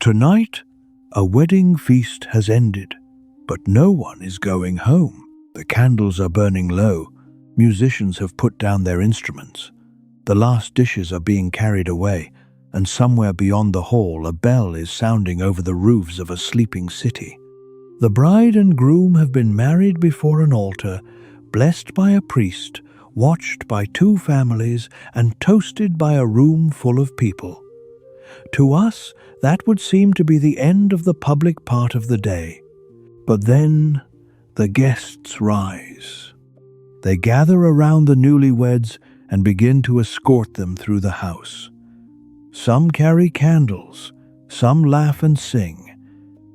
Tonight, a wedding feast has ended, but no one is going home. The candles are burning low. Musicians have put down their instruments. The last dishes are being carried away, and somewhere beyond the hall a bell is sounding over the roofs of a sleeping city. The bride and groom have been married before an altar, blessed by a priest, watched by two families, and toasted by a room full of people. To us, that would seem to be the end of the public part of the day. But then the guests rise. They gather around the newlyweds and begin to escort them through the house. Some carry candles, some laugh and sing.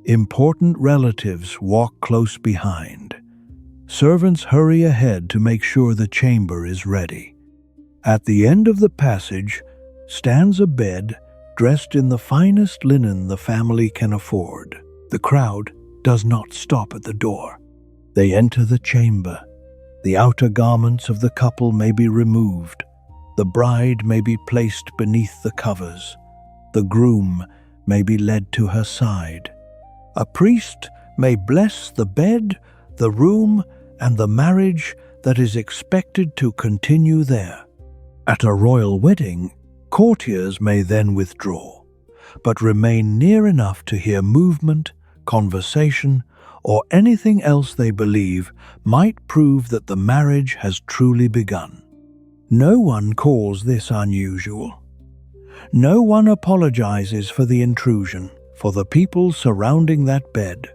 Important relatives walk close behind. Servants hurry ahead to make sure the chamber is ready. At the end of the passage stands a bed dressed in the finest linen the family can afford. The crowd does not stop at the door. They enter the chamber. The outer garments of the couple may be removed. The bride may be placed beneath the covers. The groom may be led to her side. A priest may bless the bed, the room, and the marriage that is expected to continue there. At a royal wedding, courtiers may then withdraw, but remain near enough to hear movement, conversation, or anything else they believe might prove that the marriage has truly begun. No one calls this unusual. No one apologizes for the intrusion. For the people surrounding that bed,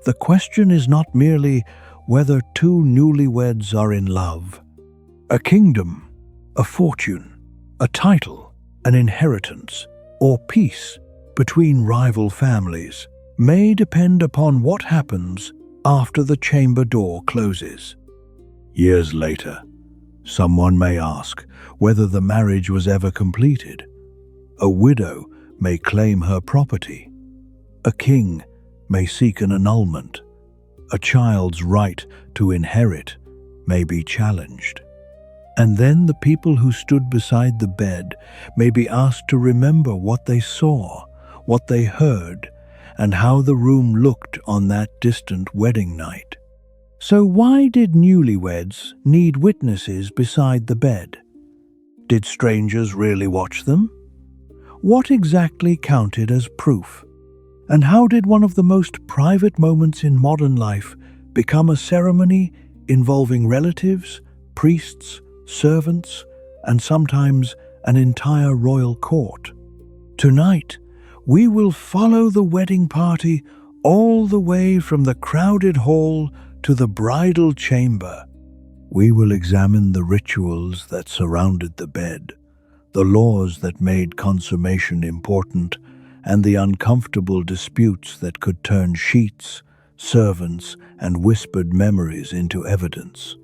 the question is not merely whether two newlyweds are in love. A kingdom, a fortune, a title, an inheritance, or peace between rival families may depend upon what happens after the chamber door closes. Years later, someone may ask whether the marriage was ever completed. A widow may claim her property. A king may seek an annulment. A child's right to inherit may be challenged. And then the people who stood beside the bed may be asked to remember what they saw, what they heard, and how the room looked on that distant wedding night. So why did newlyweds need witnesses beside the bed? Did strangers really watch them? What exactly counted as proof? And how did one of the most private moments in modern life become a ceremony involving relatives, priests, servants, and sometimes an entire royal court? Tonight, we will follow the wedding party all the way from the crowded hall to the bridal chamber. We will examine the rituals that surrounded the bed, the laws that made consummation important, and the uncomfortable disputes that could turn sheets, servants, and whispered memories into evidence.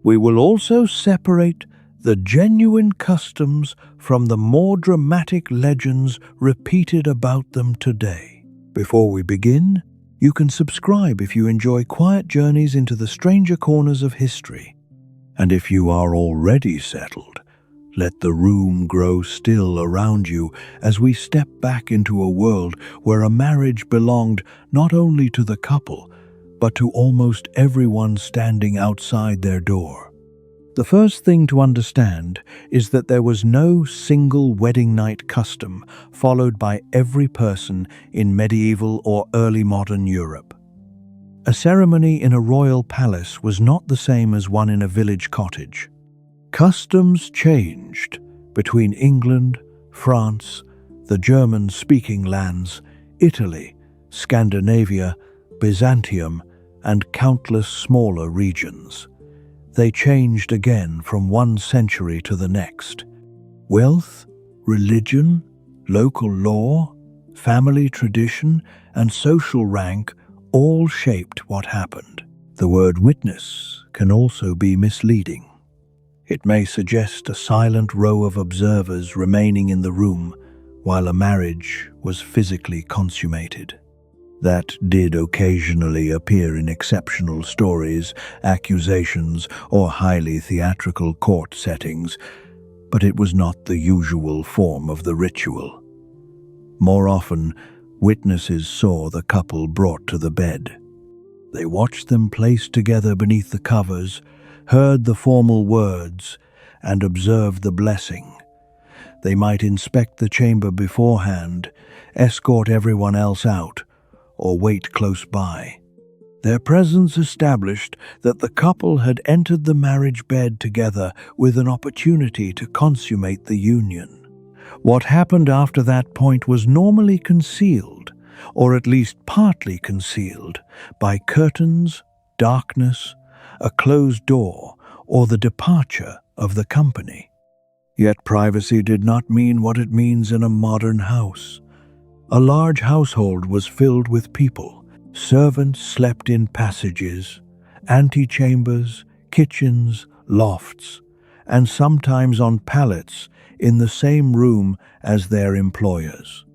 We will also separate the genuine customs from the more dramatic legends repeated about them today. Before we begin, you can subscribe if you enjoy quiet journeys into the stranger corners of history. And if you are already settled, let the room grow still around you as we step back into a world where a marriage belonged not only to the couple, but to almost everyone standing outside their door. The first thing to understand is that there was no single wedding night custom followed by every person in medieval or early modern Europe. A ceremony in a royal palace was not the same as one in a village cottage. Customs changed between England, France, the German-speaking lands, Italy, Scandinavia, Byzantium, and countless smaller regions. They changed again from one century to the next. Wealth, religion, local law, family tradition, and social rank all shaped what happened. The word witness can also be misleading. It may suggest a silent row of observers remaining in the room while a marriage was physically consummated. That did occasionally appear in exceptional stories, accusations, or highly theatrical court settings, but it was not the usual form of the ritual. More often, Witnesses saw the couple brought to the bed. They watched them placed together beneath the covers, heard the formal words, and observed the blessing. They might inspect the chamber beforehand, escort everyone else out, or wait close by. Their presence established that the couple had entered the marriage bed together with an opportunity to consummate the union. What happened after that point was normally concealed, or at least partly concealed, by curtains, darkness, a closed door, or the departure of the company. Yet privacy did not mean what it means in a modern house. A large household was filled with people. Servants slept in passages, antechambers, kitchens, lofts, and sometimes on pallets in the same room as their employers.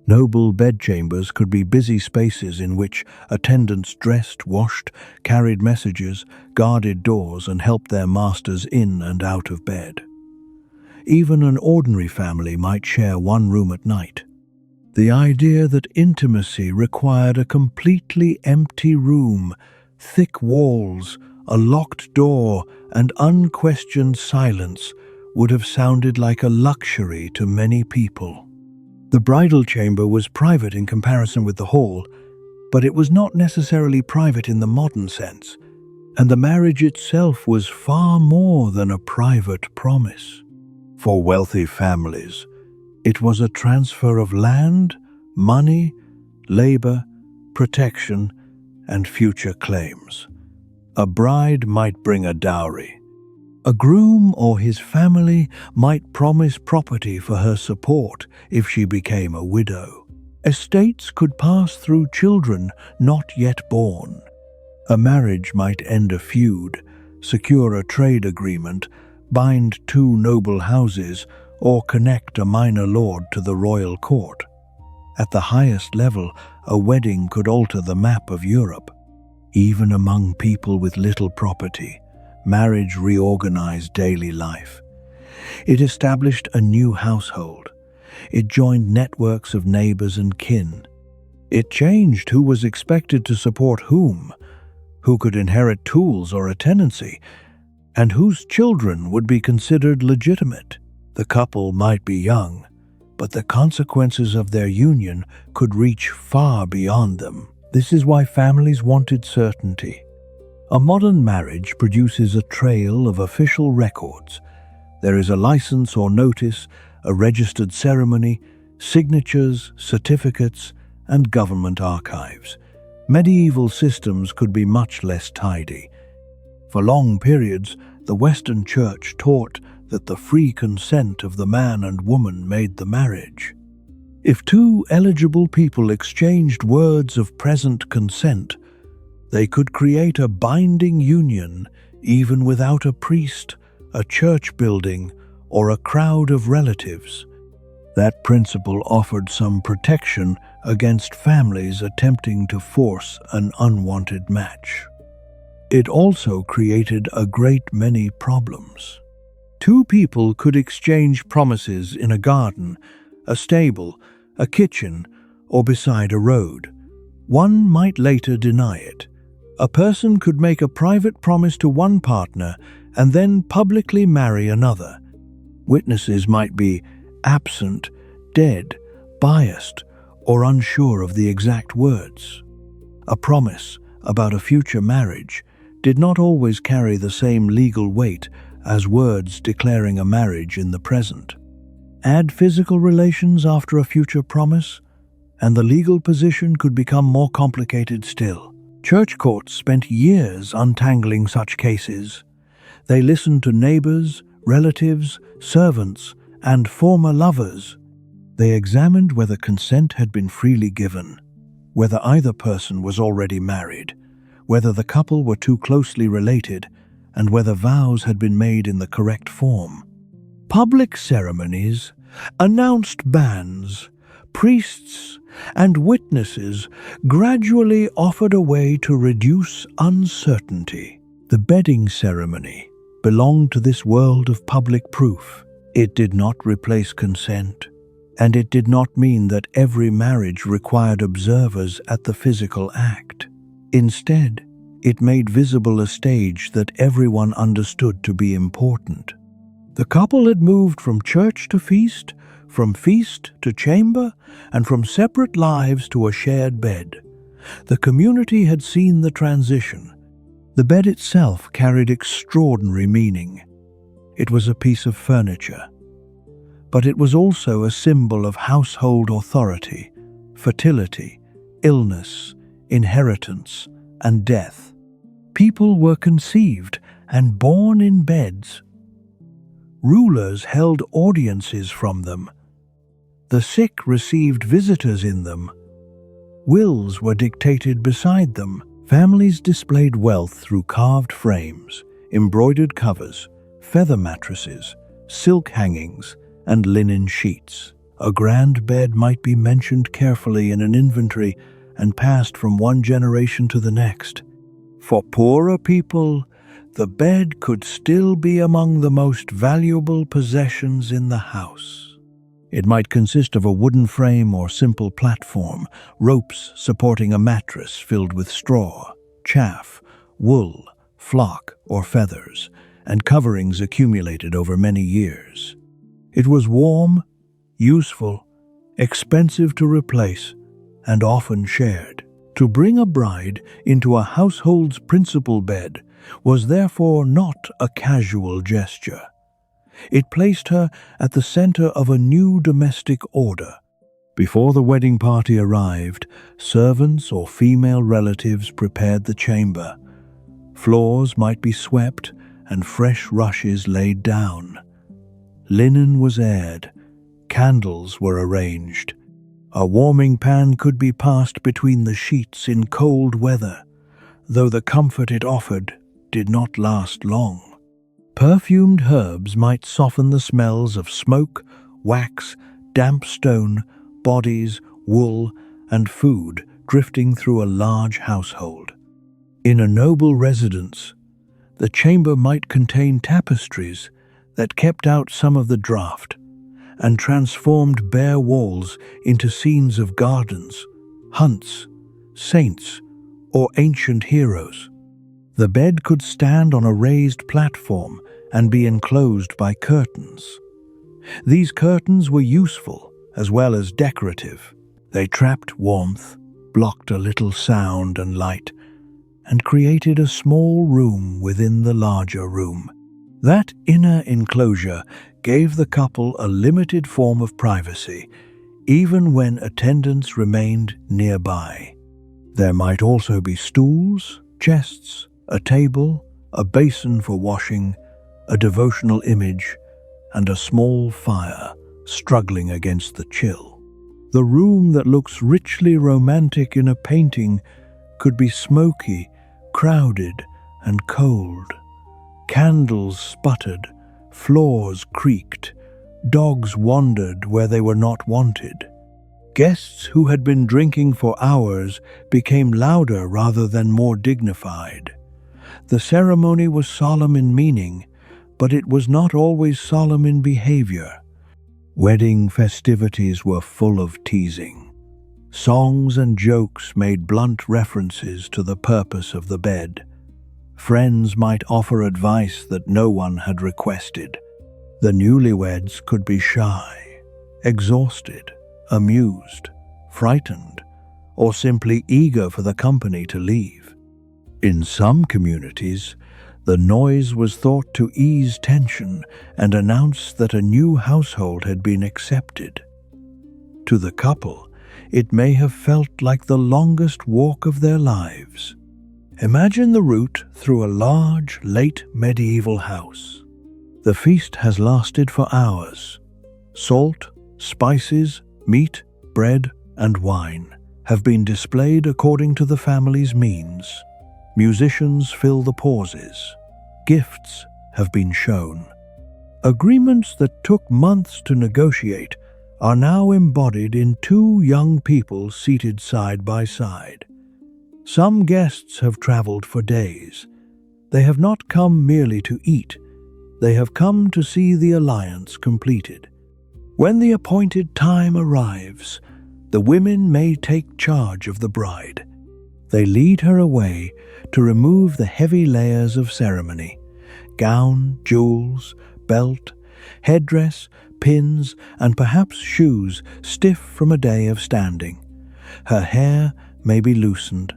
Noble bedchambers could be busy spaces in which attendants dressed, washed, carried messages, guarded doors, and helped their masters in and out of bed. Even an ordinary family might share one room at night. The idea that intimacy required a completely empty room, thick walls, a locked door, and unquestioned silence would have sounded like a luxury to many people. The bridal chamber was private in comparison with the hall, but it was not necessarily private in the modern sense, and the marriage itself was far more than a private promise. For wealthy families, it was a transfer of land, money, labor, protection, and future claims. A bride might bring a dowry. A groom or his family might promise property for her support if she became a widow. Estates could pass through children not yet born. A marriage might end a feud, secure a trade agreement, bind two noble houses, or connect a minor lord to the royal court. At the highest level, a wedding could alter the map of Europe. Even among people with little property, marriage reorganized daily life. It established a new household. It joined networks of neighbors and kin. It changed who was expected to support whom, who could inherit tools or a tenancy, and whose children would be considered legitimate. The couple might be young, but the consequences of their union could reach far beyond them. This is why families wanted certainty. A modern marriage produces a trail of official records. There is a license or notice, a registered ceremony, signatures, certificates, and government archives. Medieval systems could be much less tidy. For long periods, the Western Church taught that the free consent of the man and woman made the marriage. If two eligible people exchanged words of present consent, they could create a binding union even without a priest, a church building, or a crowd of relatives. That principle offered some protection against families attempting to force an unwanted match. It also created a great many problems. Two people could exchange promises in a garden, a stable, a kitchen, or beside a road. One might later deny it. A person could make a private promise to one partner and then publicly marry another. Witnesses might be absent, dead, biased, or unsure of the exact words. A promise about a future marriage did not always carry the same legal weight as words declaring a marriage in the present. Add physical relations after a future promise, and the legal position could become more complicated still. Church courts spent years untangling such cases. They listened to neighbors, relatives, servants, and former lovers. They examined whether consent had been freely given, whether either person was already married, whether the couple were too closely related, and whether vows had been made in the correct form. Public ceremonies, announced bans, priests, and witnesses gradually offered a way to reduce uncertainty. The bedding ceremony belonged to this world of public proof. It did not replace consent. And it did not mean that every marriage required observers at the physical act. Instead, it made visible a stage that everyone understood to be important. The couple had moved from church to feast, from feast to chamber, and from separate lives to a shared bed. The community had seen the transition. The bed itself carried extraordinary meaning. It was a piece of furniture, but it was also a symbol of household authority, fertility, illness, inheritance, and death. People were conceived and born in beds. Rulers held audiences from them. The sick received visitors in them. Wills were dictated beside them. Families displayed wealth through carved frames, embroidered covers, feather mattresses, silk hangings, and linen sheets. A grand bed might be mentioned carefully in an inventory and passed from one generation to the next. For poorer people, the bed could still be among the most valuable possessions in the house. It might consist of a wooden frame or simple platform, ropes supporting a mattress filled with straw, chaff, wool, flock, or feathers, and coverings accumulated over many years. It was warm, useful, expensive to replace, and often shared. To bring a bride into a household's principal bed was therefore not a casual gesture. It placed her at the center of a new domestic order. Before the wedding party arrived, servants or female relatives prepared the chamber. Floors might be swept and fresh rushes laid down. Linen was aired. Candles were arranged. A warming pan could be passed between the sheets in cold weather, though the comfort it offered did not last long. Perfumed herbs might soften the smells of smoke, wax, damp stone, bodies, wool, and food drifting through a large household. In a noble residence, the chamber might contain tapestries that kept out some of the draught and transformed bare walls into scenes of gardens, hunts, saints, or ancient heroes. The bed could stand on a raised platform and be enclosed by curtains. These curtains were useful as well as decorative. They trapped warmth, blocked a little sound and light, and created a small room within the larger room. That inner enclosure gave the couple a limited form of privacy, even when attendants remained nearby. There might also be stools, chests, a table, a basin for washing, a devotional image, and a small fire struggling against the chill. The room that looks richly romantic in a painting could be smoky, crowded, and cold. Candles sputtered, floors creaked, dogs wandered where they were not wanted. Guests who had been drinking for hours became louder rather than more dignified. The ceremony was solemn in meaning, but it was not always solemn in behavior. Wedding festivities were full of teasing. Songs and jokes made blunt references to the purpose of the bed. Friends might offer advice that no one had requested. The newlyweds could be shy, exhausted, amused, frightened, or simply eager for the company to leave. In some communities, the noise was thought to ease tension and announce that a new household had been accepted. To the couple, it may have felt like the longest walk of their lives. Imagine the route through a large, late medieval house. The feast has lasted for hours. Salt, spices, meat, bread, and wine have been displayed according to the family's means. Musicians fill the pauses. Gifts have been shown. Agreements that took months to negotiate are now embodied in two young people seated side by side. Some guests have traveled for days. They have not come merely to eat. They have come to see the alliance completed. When the appointed time arrives, the women may take charge of the bride. They lead her away to remove the heavy layers of ceremony: gown, jewels, belt, headdress, pins, and perhaps shoes stiff from a day of standing. Her hair may be loosened.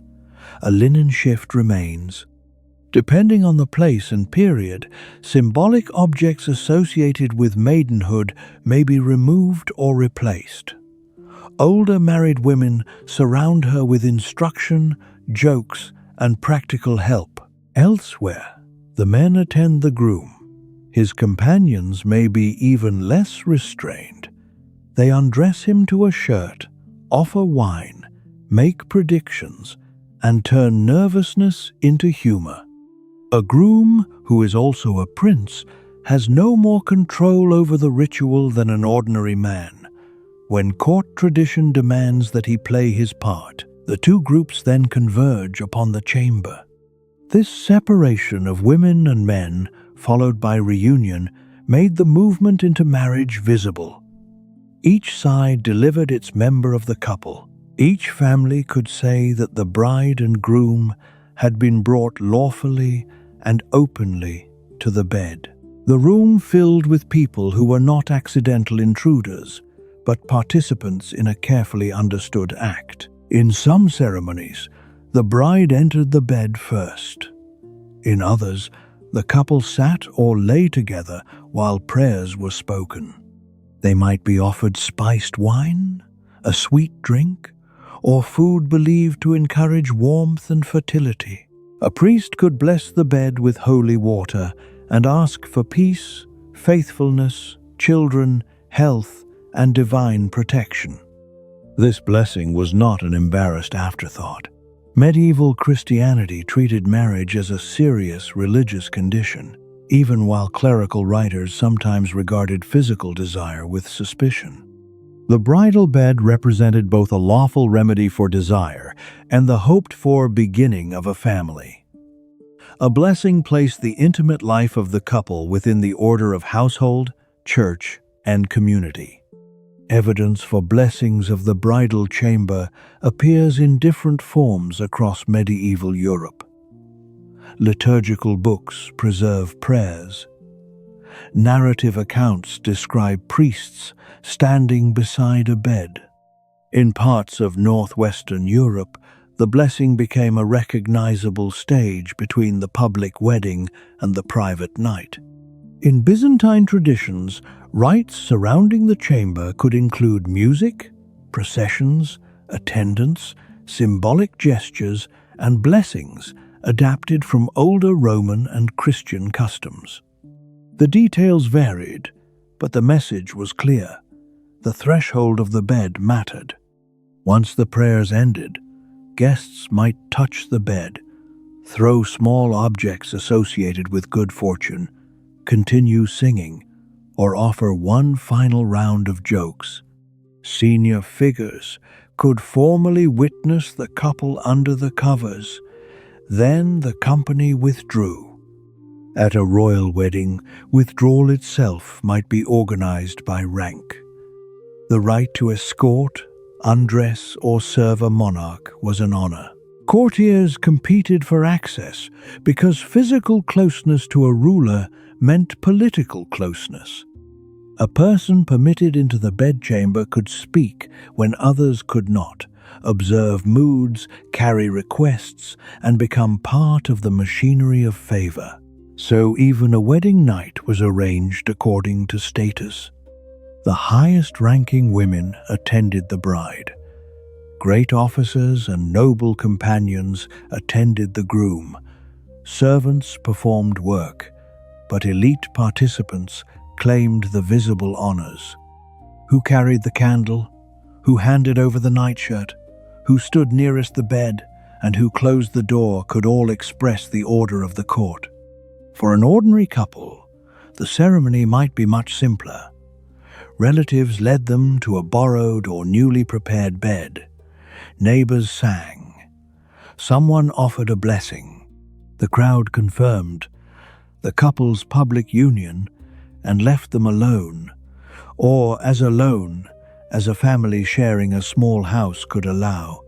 A linen shift remains. Depending on the place and period, symbolic objects associated with maidenhood may be removed or replaced. Older married women surround her with instruction, jokes, and practical help. Elsewhere, the men attend the groom. His companions may be even less restrained. They undress him to a shirt, offer wine, make predictions, and turn nervousness into humor. A groom, who is also a prince, has no more control over the ritual than an ordinary man. When court tradition demands that he play his part, the two groups then converge upon the chamber. This separation of women and men, followed by reunion, made the movement into marriage visible. Each side delivered its member of the couple. Each family could say that the bride and groom had been brought lawfully and openly to the bed. The room filled with people who were not accidental intruders, but participants in a carefully understood act. In some ceremonies, the bride entered the bed first. In others, the couple sat or lay together while prayers were spoken. They might be offered spiced wine, a sweet drink, or food believed to encourage warmth and fertility. A priest could bless the bed with holy water and ask for peace, faithfulness, children, health, and divine protection. This blessing was not an embarrassed afterthought. Medieval Christianity treated marriage as a serious religious condition, even while clerical writers sometimes regarded physical desire with suspicion. The bridal bed represented both a lawful remedy for desire and the hoped-for beginning of a family. A blessing placed the intimate life of the couple within the order of household, church, and community. Evidence for blessings of the bridal chamber appears in different forms across medieval Europe. Liturgical books preserve prayers. Narrative accounts describe priests standing beside a bed. In parts of northwestern Europe, the blessing became a recognizable stage between the public wedding and the private night. In Byzantine traditions, rites surrounding the chamber could include music, processions, attendance, symbolic gestures, and blessings adapted from older Roman and Christian customs. The details varied, but the message was clear. The threshold of the bed mattered. Once the prayers ended, guests might touch the bed, throw small objects associated with good fortune, continue singing, or offer one final round of jokes. Senior figures could formally witness the couple under the covers. Then the company withdrew. At a royal wedding, withdrawal itself might be organized by rank. The right to escort, undress, or serve a monarch was an honor. Courtiers competed for access because physical closeness to a ruler meant political closeness. A person permitted into the bedchamber could speak when others could not, observe moods, carry requests, and become part of the machinery of favor. So even a wedding night was arranged according to status. The highest-ranking women attended the bride. Great officers and noble companions attended the groom. Servants performed work, but elite participants claimed the visible honors. Who carried the candle? Who handed over the nightshirt? Who stood nearest the bed? And who closed the door could all express the order of the court. For an ordinary couple, the ceremony might be much simpler. Relatives led them to a borrowed or newly prepared bed. Neighbors sang. Someone offered a blessing. The crowd confirmed the couple's public union and left them alone, or as alone as a family sharing a small house could allow.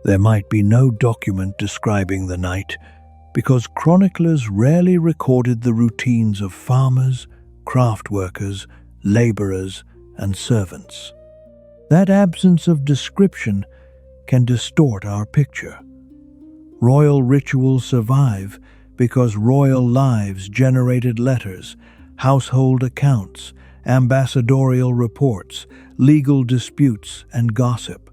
There might be no document describing the night, because chroniclers rarely recorded the routines of farmers, craft workers, laborers, and servants. That absence of description can distort our picture. Royal rituals survive because royal lives generated letters, household accounts, ambassadorial reports, legal disputes, and gossip.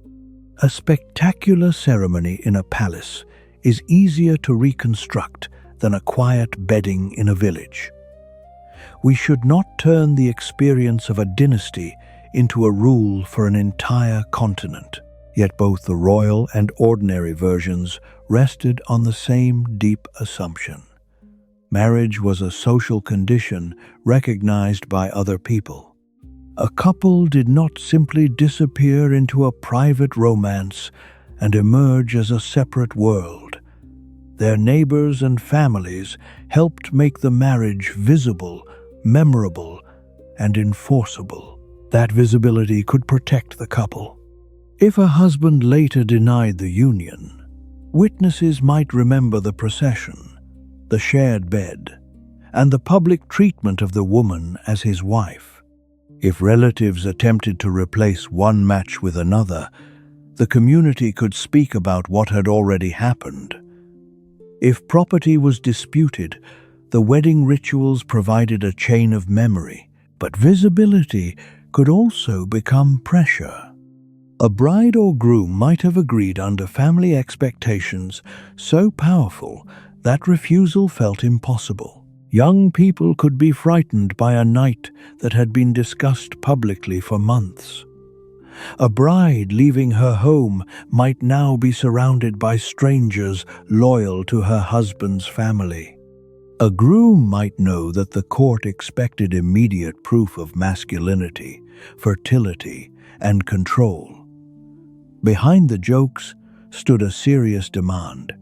A spectacular ceremony in a palace is easier to reconstruct than a quiet bedding in a village. We should not turn the experience of a dynasty into a rule for an entire continent. Yet both the royal and ordinary versions rested on the same deep assumption. Marriage was a social condition recognized by other people. A couple did not simply disappear into a private romance and emerge as a separate world. Their neighbors and families helped make the marriage visible, memorable, and enforceable. That visibility could protect the couple. If a husband later denied the union, witnesses might remember the procession, the shared bed, and the public treatment of the woman as his wife. If relatives attempted to replace one match with another, the community could speak about what had already happened. If property was disputed, the wedding rituals provided a chain of memory, but visibility could also become pressure. A bride or groom might have agreed under family expectations so powerful that refusal felt impossible. Young people could be frightened by a night that had been discussed publicly for months. A bride leaving her home might now be surrounded by strangers loyal to her husband's family. A groom might know that the court expected immediate proof of masculinity, fertility, and control. Behind the jokes stood a serious demand: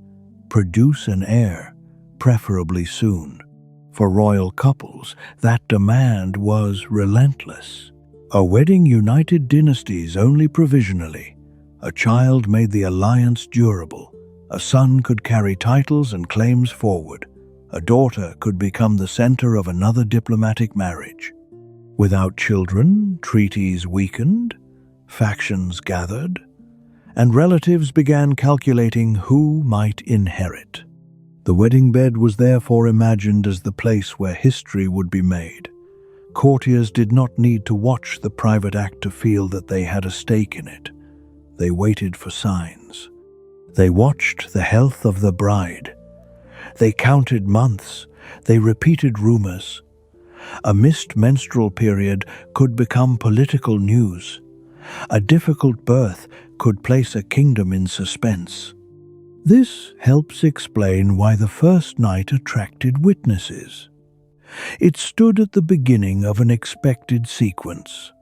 produce an heir, preferably soon. For royal couples, that demand was relentless. A wedding united dynasties only provisionally. A child made the alliance durable. A son could carry titles and claims forward. A daughter could become the center of another diplomatic marriage. Without children, treaties weakened, factions gathered, and relatives began calculating who might inherit. The wedding bed was therefore imagined as the place where history would be made. Courtiers did not need to watch the private act to feel that they had a stake in it. They waited for signs. They watched the health of the bride. They counted months. They repeated rumors. A missed menstrual period could become political news. A difficult birth could place a kingdom in suspense. This helps explain why the first night attracted witnesses. It stood at the beginning of an expected sequence: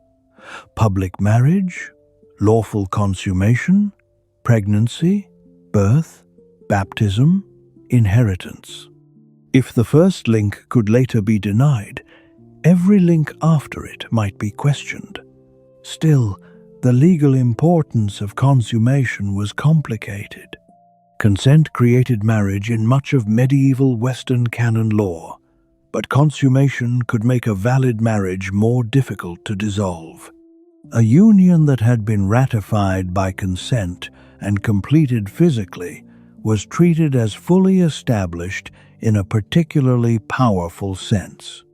public marriage, lawful consummation, pregnancy, birth, baptism, inheritance. If the first link could later be denied, every link after it might be questioned. Still, the legal importance of consummation was complicated. Consent created marriage in much of medieval Western canon law, but consummation could make a valid marriage more difficult to dissolve. A union that had been ratified by consent and completed physically was treated as fully established in a particularly powerful sense.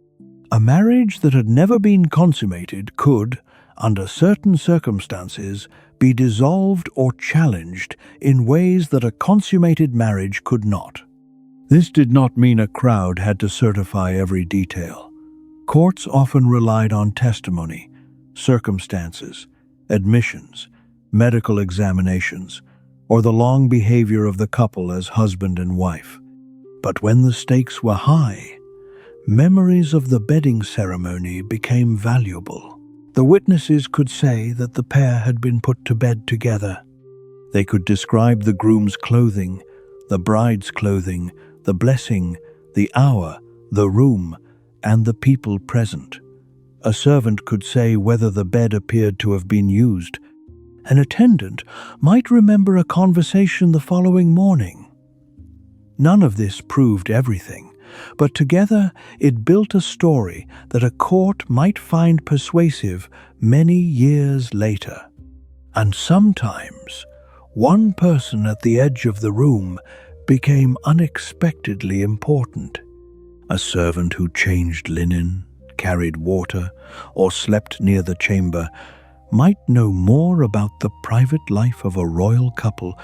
A marriage that had never been consummated could, under certain circumstances, be dissolved or challenged in ways that a consummated marriage could not. This did not mean a crowd had to certify every detail. Courts often relied on testimony, circumstances, admissions, medical examinations, or the long behavior of the couple as husband and wife. But when the stakes were high, memories of the bedding ceremony became valuable. The witnesses could say that the pair had been put to bed together. They could describe the groom's clothing, the bride's clothing, the blessing, the hour, the room, and the people present. A servant could say whether the bed appeared to have been used. An attendant might remember a conversation the following morning. None of this proved everything, but together it built a story that a court might find persuasive many years later. And sometimes, one person at the edge of the room became unexpectedly important. A servant who changed linen, carried water, or slept near the chamber might know more about the private life of a royal couple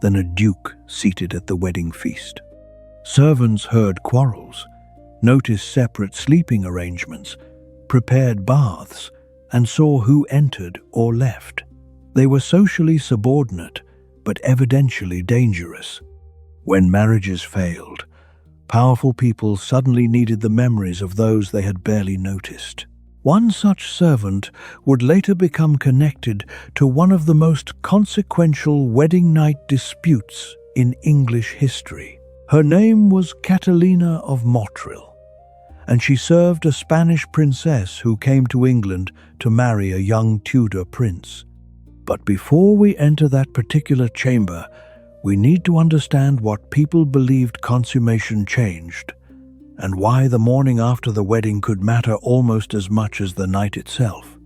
than a duke seated at the wedding feast. Servants heard quarrels, noticed separate sleeping arrangements, prepared baths, and saw who entered or left. They were socially subordinate, but evidentially dangerous. When marriages failed, powerful people suddenly needed the memories of those they had barely noticed. One such servant would later become connected to one of the most consequential wedding night disputes in English history. Her name was Catalina of Motril, and she served a Spanish princess who came to England to marry a young Tudor prince. But before we enter that particular chamber, we need to understand what people believed consummation changed, and why the morning after the wedding could matter almost as much as the night itself.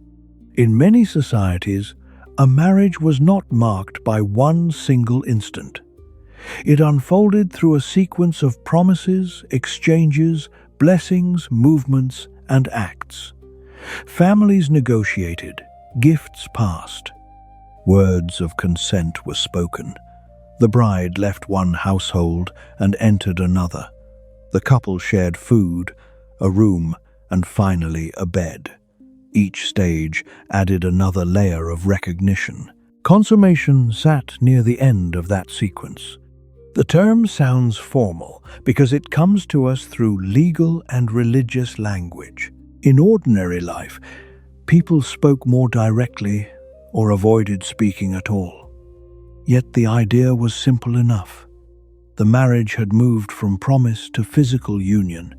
In many societies, a marriage was not marked by one single instant. It unfolded through a sequence of promises, exchanges, blessings, movements, and acts. Families negotiated, gifts passed, words of consent were spoken. The bride left one household and entered another. The couple shared food, a room, and finally a bed. Each stage added another layer of recognition. Consummation sat near the end of that sequence. The term sounds formal because it comes to us through legal and religious language. In ordinary life, people spoke more directly or avoided speaking at all. Yet the idea was simple enough. The marriage had moved from promise to physical union.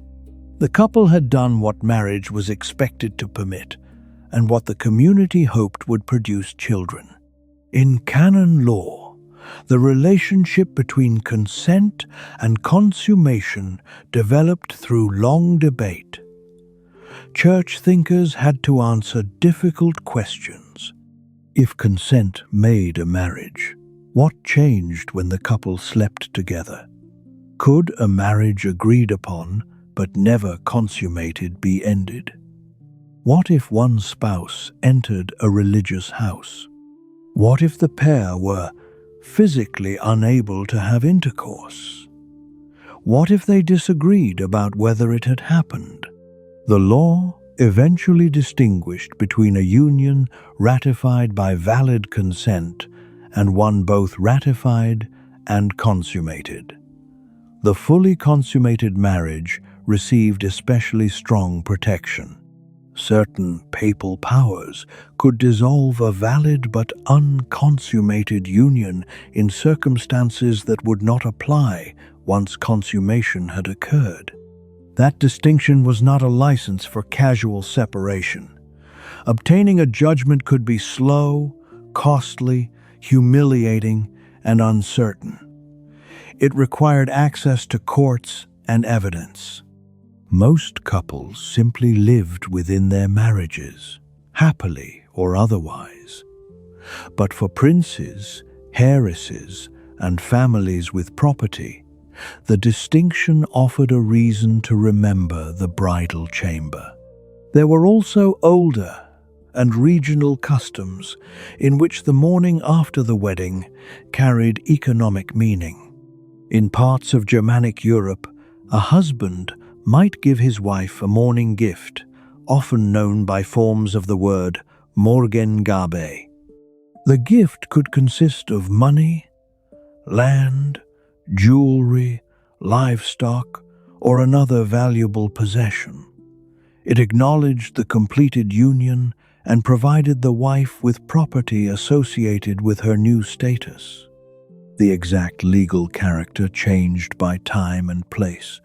The couple had done what marriage was expected to permit, and what the community hoped would produce children. In canon law, the relationship between consent and consummation developed through long debate. Church thinkers had to answer difficult questions. If consent made a marriage, what changed when the couple slept together? Could a marriage agreed upon but never consummated be ended? What if one spouse entered a religious house? What if the pair were physically unable to have intercourse? What if they disagreed about whether it had happened? The law eventually distinguished between a union ratified by valid consent and one both ratified and consummated. The fully consummated marriage received especially strong protection. Certain papal powers could dissolve a valid but unconsummated union in circumstances that would not apply once consummation had occurred. That distinction was not a license for casual separation. Obtaining a judgment could be slow, costly, humiliating, and uncertain. It required access to courts and evidence. Most couples simply lived within their marriages, happily or otherwise. But for princes, heiresses, and families with property, the distinction offered a reason to remember the bridal chamber. There were also older and regional customs in which the morning after the wedding carried economic meaning. In parts of Germanic Europe, a husband might give his wife a morning gift, often known by forms of the word Morgengabe. The gift could consist of money, land, jewelry, livestock, or another valuable possession. It acknowledged the completed union and provided the wife with property associated with her new status. The exact legal character changed by time and place,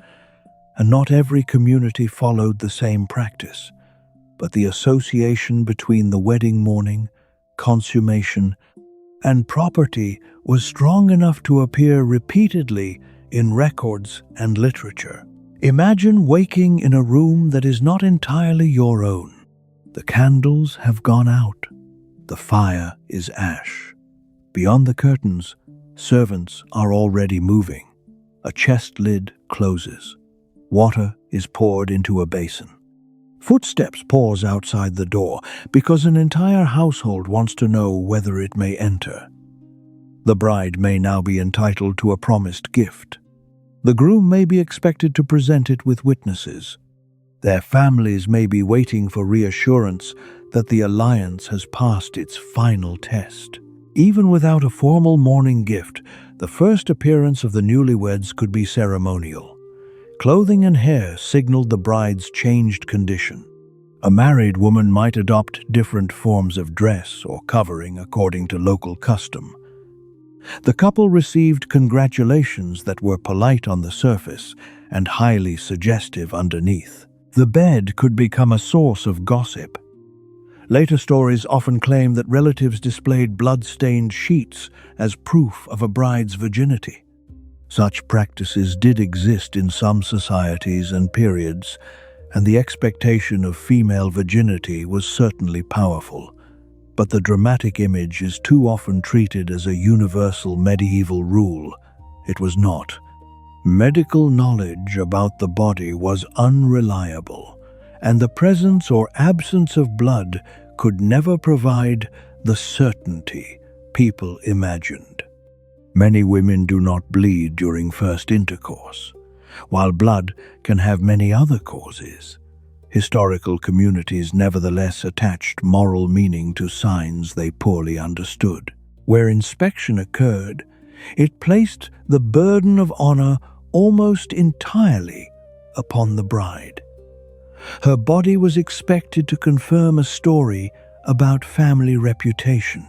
and not every community followed the same practice. but the association between the wedding morning, consummation, and property was strong enough to appear repeatedly in records and literature. Imagine waking in a room that is not entirely your own. The candles have gone out. The fire is ash. Beyond the curtains, servants are already moving. A chest lid closes. Water is poured into a basin. Footsteps pause outside the door because an entire household wants to know whether it may enter. The bride may now be entitled to a promised gift. The groom may be expected to present it with witnesses. Their families may be waiting for reassurance that the alliance has passed its final test. Even without a formal morning gift, the first appearance of the newlyweds could be ceremonial. Clothing and hair signaled the bride's changed condition. A married woman might adopt different forms of dress or covering according to local custom. The couple received congratulations that were polite on the surface and highly suggestive underneath. The bed could become a source of gossip. Later stories often claim that relatives displayed blood-stained sheets as proof of a bride's virginity. Such practices did exist in some societies and periods, and the expectation of female virginity was certainly powerful. But the dramatic image is too often treated as a universal medieval rule. It was not. Medical knowledge about the body was unreliable, and the presence or absence of blood could never provide the certainty people imagined. Many women do not bleed during first intercourse, while blood can have many other causes. Historical communities nevertheless attached moral meaning to signs they poorly understood. Where inspection occurred, it placed the burden of honor almost entirely upon the bride. Her body was expected to confirm a story about family reputation.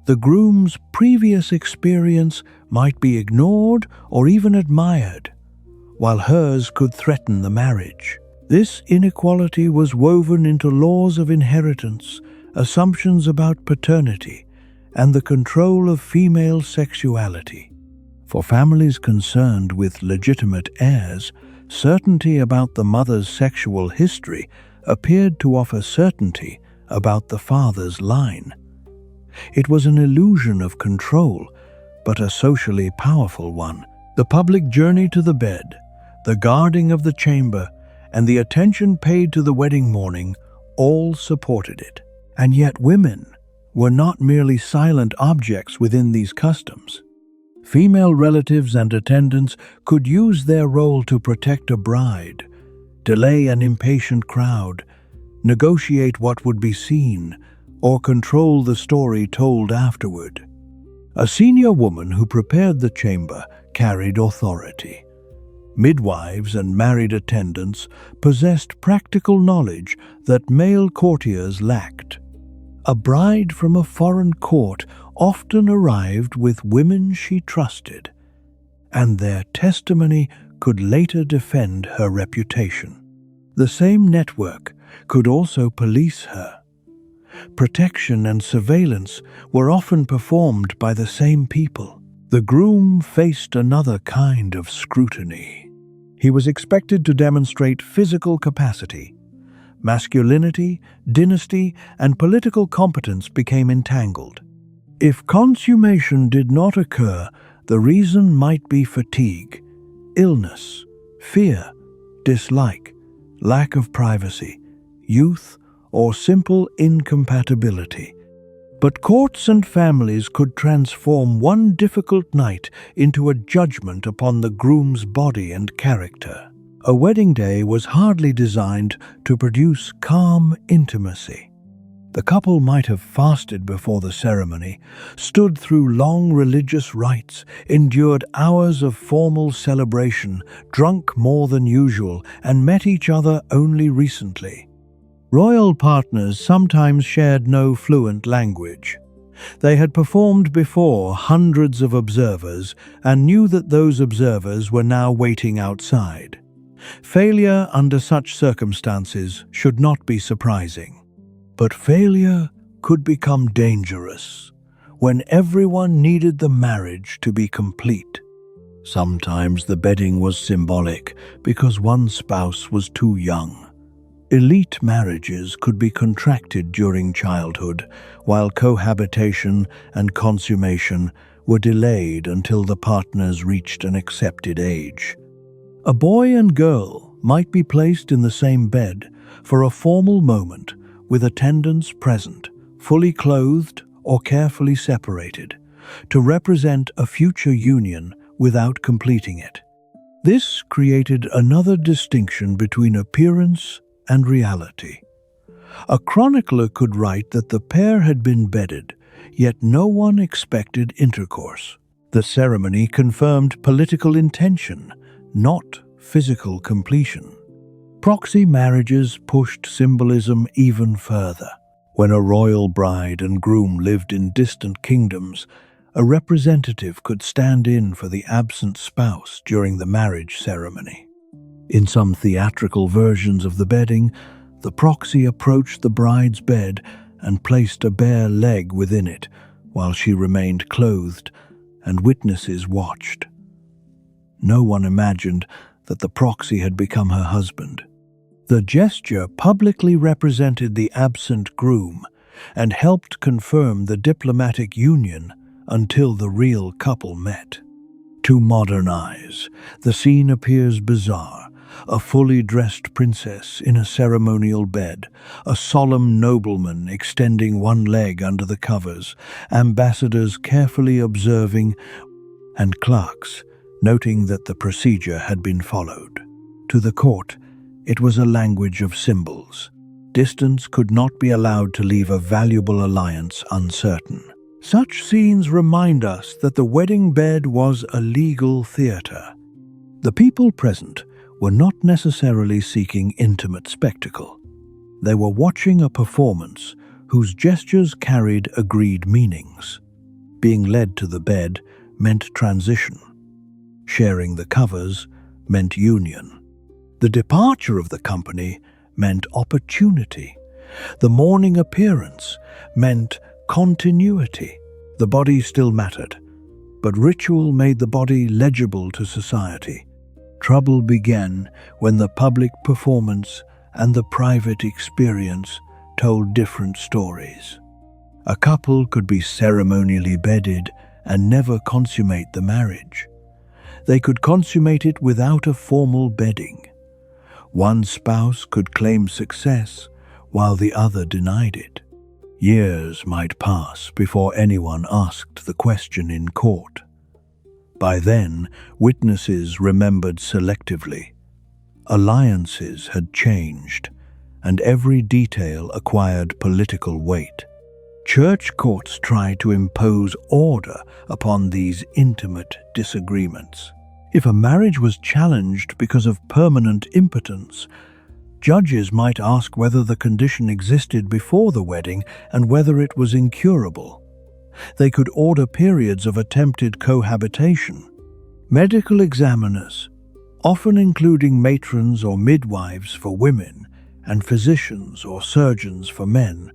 The groom's previous experience might be ignored or even admired, while hers could threaten the marriage. This inequality was woven into laws of inheritance, assumptions about paternity, and the control of female sexuality. For families concerned with legitimate heirs, certainty about the mother's sexual history appeared to offer certainty about the father's line. It was an illusion of control, but a socially powerful one. The public journey to the bed, the guarding of the chamber, and the attention paid to the wedding morning all supported it. And yet women were not merely silent objects within these customs. Female relatives and attendants could use their role to protect a bride, delay an impatient crowd, negotiate what would be seen, or control the story told afterward. A senior woman who prepared the chamber carried authority. Midwives and married attendants possessed practical knowledge that male courtiers lacked. A bride from a foreign court often arrived with women she trusted, and their testimony could later defend her reputation. The same network could also police her. Protection and surveillance were often performed by the same people. The groom faced another kind of scrutiny. He was expected to demonstrate physical capacity. Masculinity, dynasty, and political competence became entangled. If consummation did not occur, the reason might be fatigue, illness, fear, dislike, lack of privacy, youth, or simple incompatibility. But courts and families could transform one difficult night into a judgment upon the groom's body and character. A wedding day was hardly designed to produce calm intimacy. The couple might have fasted before the ceremony, stood through long religious rites, endured hours of formal celebration, drunk more than usual, and met each other only recently. Royal partners sometimes shared no fluent language. They had performed before hundreds of observers and knew that those observers were now waiting outside. Failure under such circumstances should not be surprising. But failure could become dangerous when everyone needed the marriage to be complete. Sometimes the bedding was symbolic because one spouse was too young. Elite marriages could be contracted during childhood, while cohabitation and consummation were delayed until the partners reached an accepted age. A boy and girl might be placed in the same bed for a formal moment with attendants present, fully clothed or carefully separated, to represent a future union without completing it. This created another distinction between appearance and reality. A chronicler could write that the pair had been bedded, yet no one expected intercourse. The ceremony confirmed political intention, not physical completion. Proxy marriages pushed symbolism even further. When a royal bride and groom lived in distant kingdoms, a representative could stand in for the absent spouse during the marriage ceremony. In some theatrical versions of the bedding, the proxy approached the bride's bed and placed a bare leg within it while she remained clothed, and witnesses watched. No one imagined that the proxy had become her husband. The gesture publicly represented the absent groom and helped confirm the diplomatic union until the real couple met. To modernize, the scene appears bizarre. A fully dressed princess in a ceremonial bed, a solemn nobleman extending one leg under the covers, ambassadors carefully observing, and clerks noting that the procedure had been followed. To the court, it was a language of symbols. Distance could not be allowed to leave a valuable alliance uncertain. Such scenes remind us that the wedding bed was a legal theater. The people present were not necessarily seeking intimate spectacle. They were watching a performance whose gestures carried agreed meanings. Being led to the bed meant transition. Sharing the covers meant union. The departure of the company meant opportunity. The mourning appearance meant continuity. The body still mattered, but ritual made the body legible to society. Trouble began when the public performance and the private experience told different stories. A couple could be ceremonially bedded and never consummate the marriage. They could consummate it without a formal bedding. One spouse could claim success while the other denied it. Years might pass before anyone asked the question in court. By then, witnesses remembered selectively. Alliances had changed, and every detail acquired political weight. Church courts tried to impose order upon these intimate disagreements. If a marriage was challenged because of permanent impotence, judges might ask whether the condition existed before the wedding and whether it was incurable. They could order periods of attempted cohabitation. Medical examiners, often including matrons or midwives for women and physicians or surgeons for men,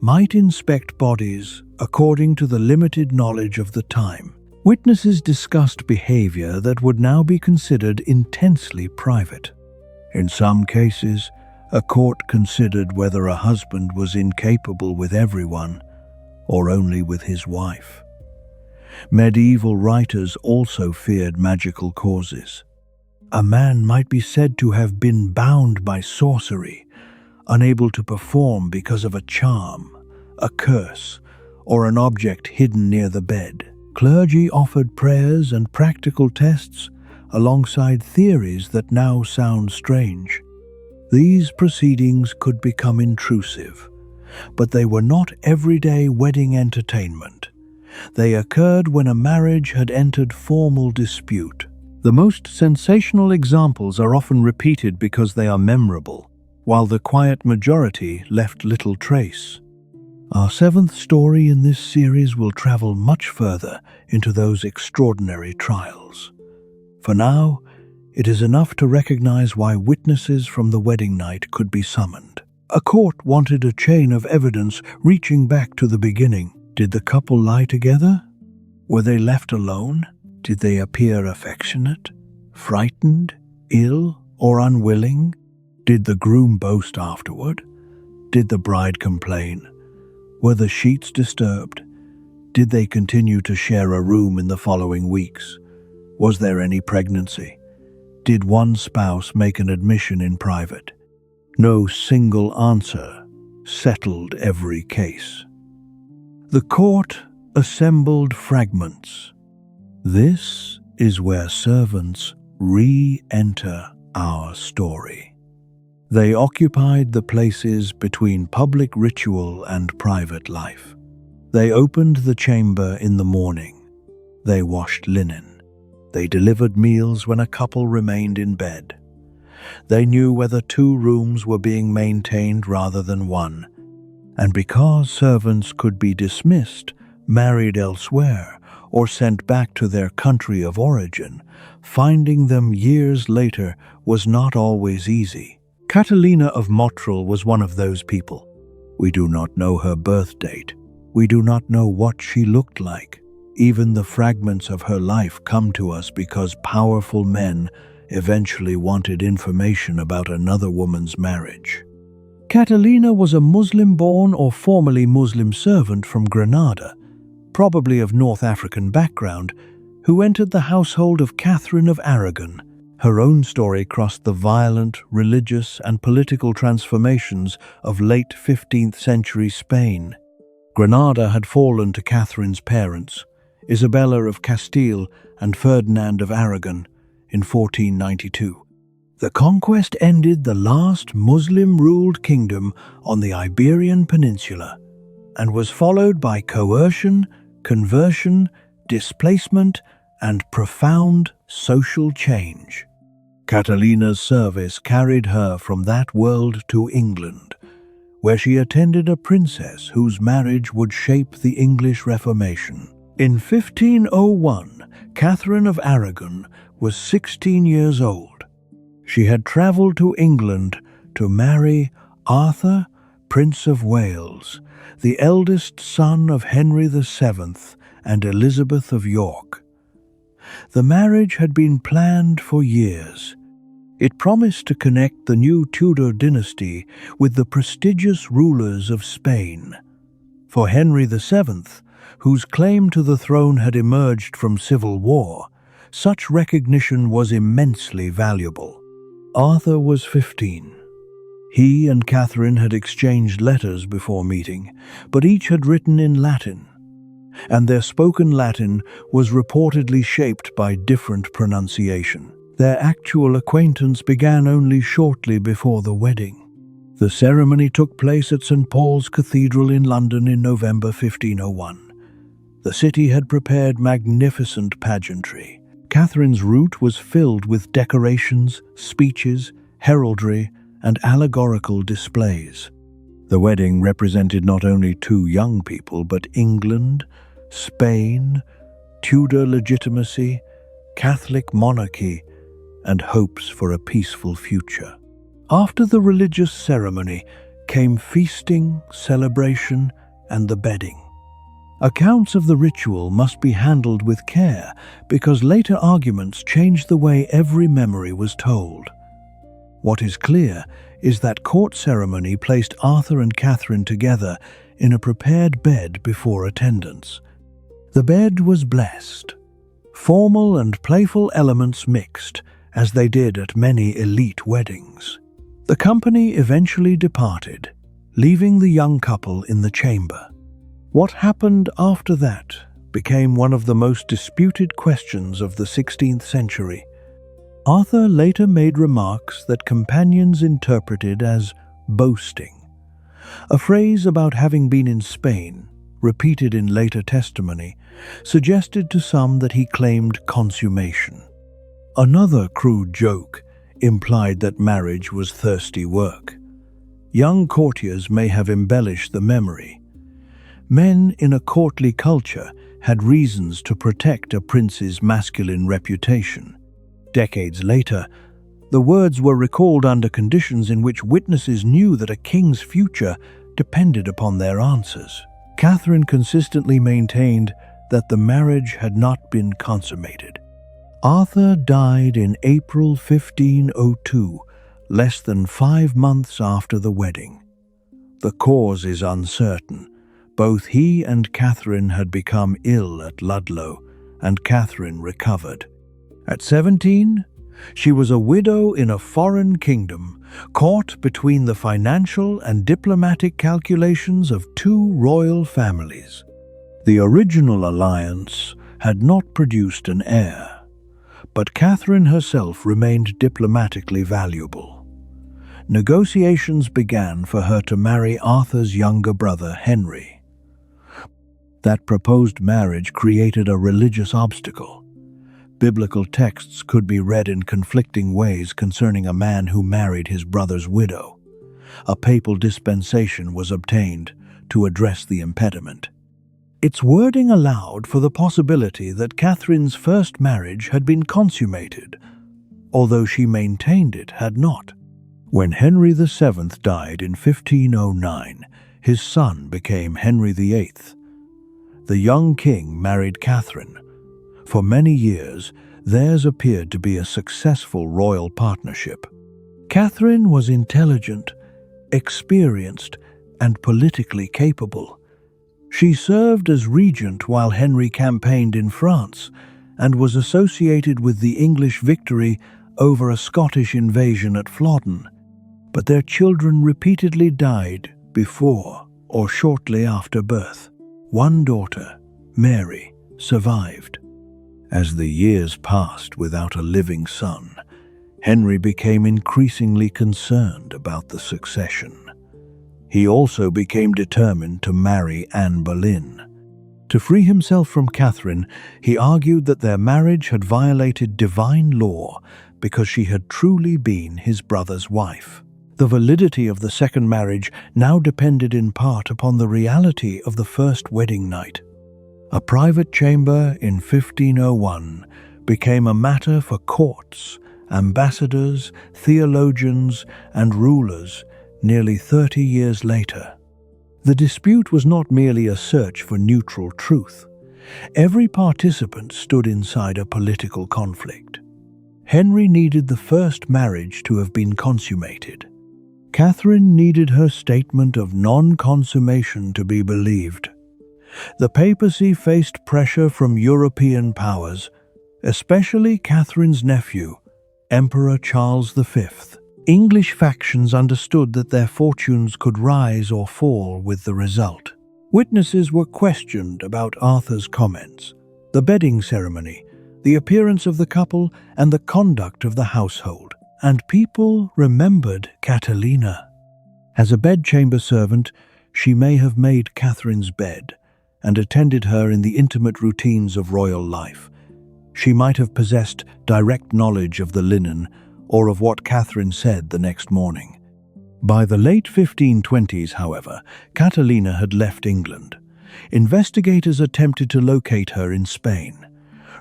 might inspect bodies according to the limited knowledge of the time. Witnesses discussed behavior that would now be considered intensely private. In some cases, a court considered whether a husband was incapable with everyone or only with his wife. Medieval writers also feared magical causes. A man might be said to have been bound by sorcery, unable to perform because of a charm, a curse, or an object hidden near the bed. Clergy offered prayers and practical tests alongside theories that now sound strange. These proceedings could become intrusive, but they were not everyday wedding entertainment. They occurred when a marriage had entered formal dispute. The most sensational examples are often repeated because they are memorable, while the quiet majority left little trace. Our seventh story in this series will travel much further into those extraordinary trials. For now, It is enough to recognize why witnesses from the wedding night could be summoned. A court wanted a chain of evidence reaching back to the beginning. Did the couple lie together? Were they left alone? Did they appear affectionate, frightened, ill, or unwilling? Did the groom boast afterward? Did the bride complain? Were the sheets disturbed? Did they continue to share a room in the following weeks? Was there any pregnancy? Did one spouse make an admission in private? No single answer settled every case. The court assembled fragments. This is where servants re-enter our story. They occupied the places between public ritual and private life. They opened the chamber in the morning. They washed linen. They delivered meals when a couple remained in bed. They knew whether 2 rooms were being maintained rather than 1. And because servants could be dismissed, married elsewhere, or sent back to their country of origin, finding them years later was not always easy. Catalina of Motril was one of those people. We do not know her birth date. We do not know what she looked like. Even the fragments of her life come to us because powerful men eventually wanted information about another woman's marriage. Catalina was a Muslim-born or formerly Muslim servant from Granada, probably of North African background, who entered the household of Catherine of Aragon. Her own story crossed the violent, religious, and political transformations of late 15th century Spain. Granada had fallen to Catherine's parents, Isabella of Castile and Ferdinand of Aragon, in 1492. The conquest ended the last Muslim-ruled kingdom on the Iberian Peninsula and was followed by coercion, conversion, displacement, and profound social change. Catalina's service carried her from that world to England, where she attended a princess whose marriage would shape the English Reformation. In 1501, Catherine of Aragon was 16 years old. She had travelled to England to marry Arthur, Prince of Wales, the eldest son of Henry VII and Elizabeth of York. The marriage had been planned for years. It promised to connect the new Tudor dynasty with the prestigious rulers of Spain. For Henry VII, whose claim to the throne had emerged from civil war, such recognition was immensely valuable. Arthur was 15. He and Catherine had exchanged letters before meeting, but each had written in Latin, and their spoken Latin was reportedly shaped by different pronunciation. Their actual acquaintance began only shortly before the wedding. The ceremony took place at St. Paul's Cathedral in London in November 1501. The city had prepared magnificent pageantry. Catherine's route was filled with decorations, speeches, heraldry, and allegorical displays. The wedding represented not only 2 young people, but England, Spain, Tudor legitimacy, Catholic monarchy, and hopes for a peaceful future. After the religious ceremony came feasting, celebration, and the bedding. Accounts of the ritual must be handled with care because later arguments changed the way every memory was told. What is clear is that court ceremony placed Arthur and Catherine together in a prepared bed before attendance. The bed was blessed. Formal and playful elements mixed, as they did at many elite weddings. The company eventually departed, leaving the young couple in the chamber. What happened after that became one of the most disputed questions of the 16th century. Arthur later made remarks that companions interpreted as boasting, a phrase about having been in Spain, repeated in later testimony, suggested to some that he claimed consummation. Another crude joke implied that marriage was thirsty work. Young courtiers may have embellished the memory. Men in a courtly culture had reasons to protect a prince's masculine reputation. Decades later, the words were recalled under conditions in which witnesses knew that a king's future depended upon their answers. Catherine consistently maintained that the marriage had not been consummated. Arthur died in April 1502, less than 5 months after the wedding. The cause is uncertain. Both he and Catherine had become ill at Ludlow, and Catherine recovered. At 17, she was a widow in a foreign kingdom, caught between the financial and diplomatic calculations of two royal families. The original alliance had not produced an heir, but Catherine herself remained diplomatically valuable. Negotiations began for her to marry Arthur's younger brother, Henry. That proposed marriage created a religious obstacle. Biblical texts could be read in conflicting ways concerning a man who married his brother's widow. A papal dispensation was obtained to address the impediment. Its wording allowed for the possibility that Catherine's first marriage had been consummated, although she maintained it had not. When Henry VII died in 1509, his son became Henry VIII. The young king married Catherine. For many years, theirs appeared to be a successful royal partnership. Catherine was intelligent, experienced, and politically capable. She served as regent while Henry campaigned in France and was associated with the English victory over a Scottish invasion at Flodden. But their children repeatedly died before or shortly after birth. One daughter, Mary, survived. As the years passed without a living son, Henry became increasingly concerned about the succession. He also became determined to marry Anne Boleyn. To free himself from Catherine, he argued that their marriage had violated divine law because she had truly been his brother's wife. The validity of the second marriage now depended in part upon the reality of the first wedding night. A private chamber in 1501 became a matter for courts, ambassadors, theologians, and rulers nearly 30 years later. The dispute was not merely a search for neutral truth. Every participant stood inside a political conflict. Henry needed the first marriage to have been consummated. Catherine needed her statement of non-consummation to be believed. The papacy faced pressure from European powers, especially Catherine's nephew, Emperor Charles V. English factions understood that their fortunes could rise or fall with the result. Witnesses were questioned about Arthur's comments, the bedding ceremony, the appearance of the couple, and the conduct of the household. And people remembered Catalina. As a bedchamber servant, she may have made Catherine's bed and attended her in the intimate routines of royal life. She might have possessed direct knowledge of the linen or of what Catherine said the next morning. By the late 1520s, however, Catalina had left England. Investigators attempted to locate her in Spain.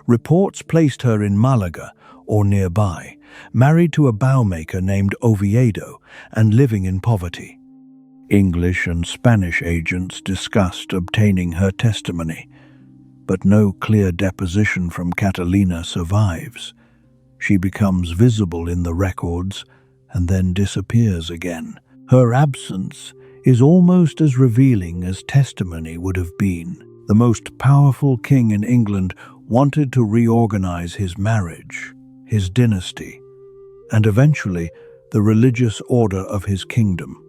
Reports placed her in Malaga or nearby, married to a bowmaker named Oviedo and living in poverty. English and Spanish agents discussed obtaining her testimony, but no clear deposition from Catalina survives. She becomes visible in the records and then disappears again. Her absence is almost as revealing as testimony would have been. The most powerful king in England wanted to reorganize his marriage, his dynasty, and eventually the religious order of his kingdom.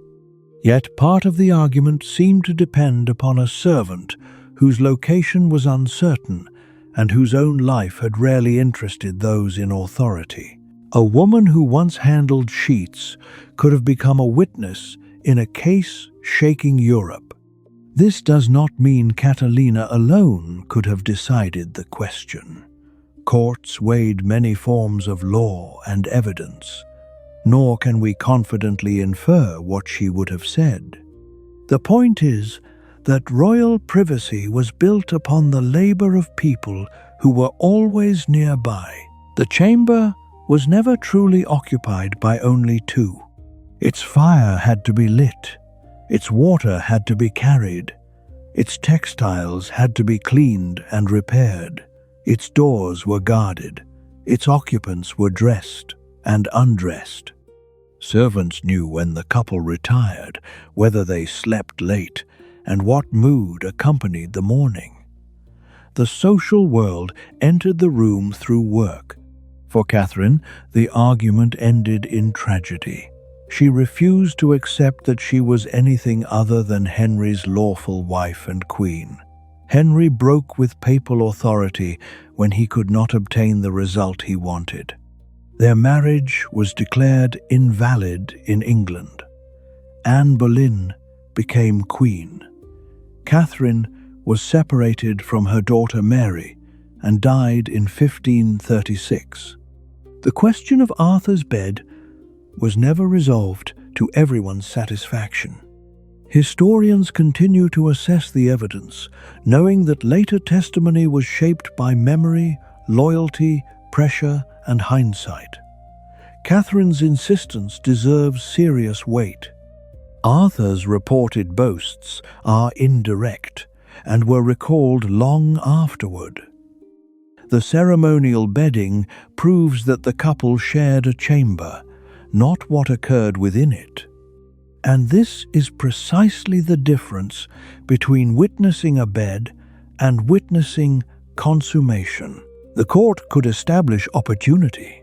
Yet part of the argument seemed to depend upon a servant whose location was uncertain and whose own life had rarely interested those in authority. A woman who once handled sheets could have become a witness in a case shaking Europe. This does not mean Catalina alone could have decided the question. Courts weighed many forms of law and evidence, nor can we confidently infer what she would have said. The point is that royal privacy was built upon the labor of people who were always nearby. The chamber was never truly occupied by only two. Its fire had to be lit, its water had to be carried, its textiles had to be cleaned and repaired, its doors were guarded, its occupants were dressed and undressed. Servants knew when the couple retired, whether they slept late, and what mood accompanied the morning. The social world entered the room through work. For Catherine, the argument ended in tragedy. She refused to accept that she was anything other than Henry's lawful wife and queen. Henry broke with papal authority when he could not obtain the result he wanted. Their marriage was declared invalid in England. Anne Boleyn became queen. Catherine was separated from her daughter Mary and died in 1536. The question of Arthur's bed was never resolved to everyone's satisfaction. Historians continue to assess the evidence, knowing that later testimony was shaped by memory, loyalty, pressure, and hindsight. Catherine's insistence deserves serious weight. Arthur's reported boasts are indirect and were recalled long afterward. The ceremonial bedding proves that the couple shared a chamber, not what occurred within it. And this is precisely the difference between witnessing a bed and witnessing consummation. The court could establish opportunity.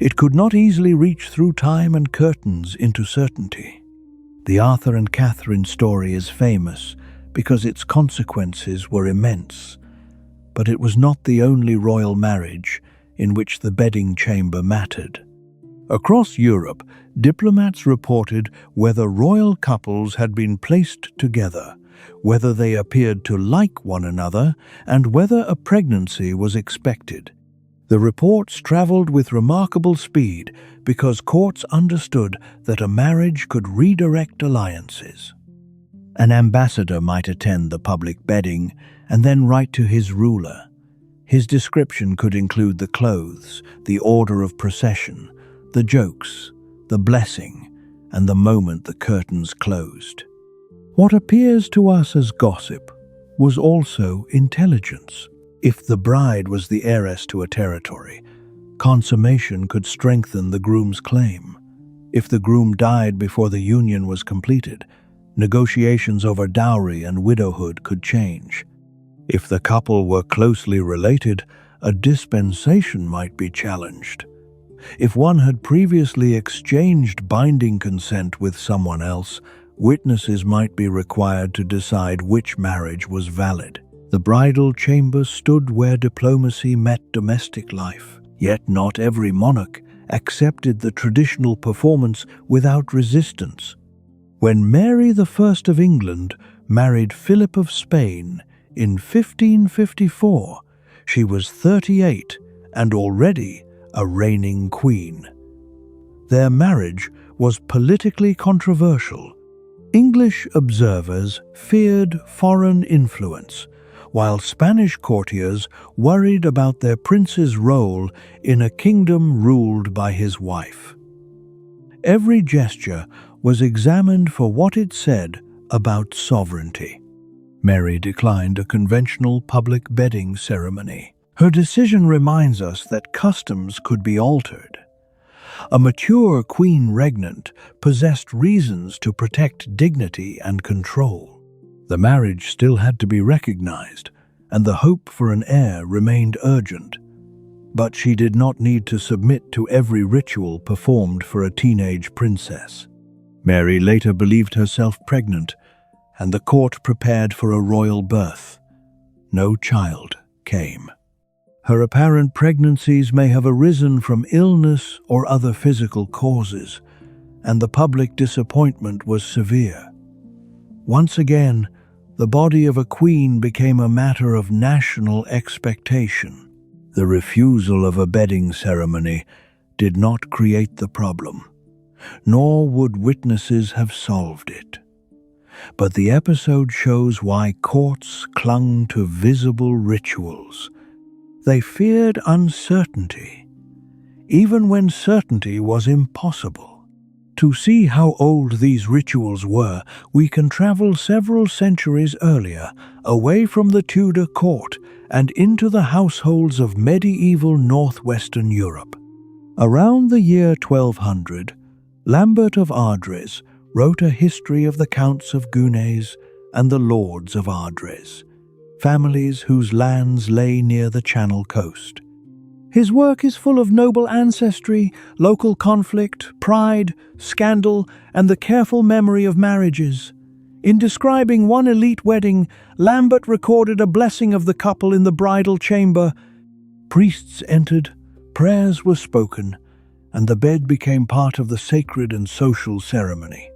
It could not easily reach through time and curtains into certainty. The Arthur and Catherine story is famous because its consequences were immense, but it was not the only royal marriage in which the bedding chamber mattered. Across Europe, diplomats reported whether royal couples had been placed together, whether they appeared to like one another, and whether a pregnancy was expected. The reports traveled with remarkable speed because courts understood that a marriage could redirect alliances. An ambassador might attend the public bedding and then write to his ruler. His description could include the clothes, the order of procession, the jokes, the blessing, and the moment the curtains closed. What appears to us as gossip was also intelligence. If the bride was the heiress to a territory, consummation could strengthen the groom's claim. If the groom died before the union was completed, negotiations over dowry and widowhood could change. If the couple were closely related, a dispensation might be challenged. If one had previously exchanged binding consent with someone else, witnesses might be required to decide which marriage was valid. The bridal chamber stood where diplomacy met domestic life, yet not every monarch accepted the traditional performance without resistance. When Mary I of England married Philip of Spain in 1554, she was 38 and already a reigning queen. Their marriage was politically controversial. English observers feared foreign influence, while Spanish courtiers worried about their prince's role in a kingdom ruled by his wife. Every gesture was examined for what it said about sovereignty. Mary declined a conventional public bedding ceremony. Her decision reminds us that customs could be altered. A mature queen regnant possessed reasons to protect dignity and control. The marriage still had to be recognized, and the hope for an heir remained urgent. But she did not need to submit to every ritual performed for a teenage princess. Mary later believed herself pregnant, and the court prepared for a royal birth. No child came. Her apparent pregnancies may have arisen from illness or other physical causes, and the public disappointment was severe. Once again, the body of a queen became a matter of national expectation. The refusal of a bedding ceremony did not create the problem, nor would witnesses have solved it. But the episode shows why courts clung to visible rituals. They feared uncertainty. even when certainty was impossible. To see how old these rituals were, we can travel several centuries earlier, away from the Tudor court and into the households of medieval northwestern Europe. Around the year 1200, Lambert of Ardres wrote a history of the Counts of Gunes and the Lords of Ardres, families whose lands lay near the Channel coast. His work is full of noble ancestry, local conflict, pride, scandal, and the careful memory of marriages. In describing one elite wedding, Lambert recorded a blessing of the couple in the bridal chamber. Priests entered, prayers were spoken, and the bed became part of the sacred and social ceremony.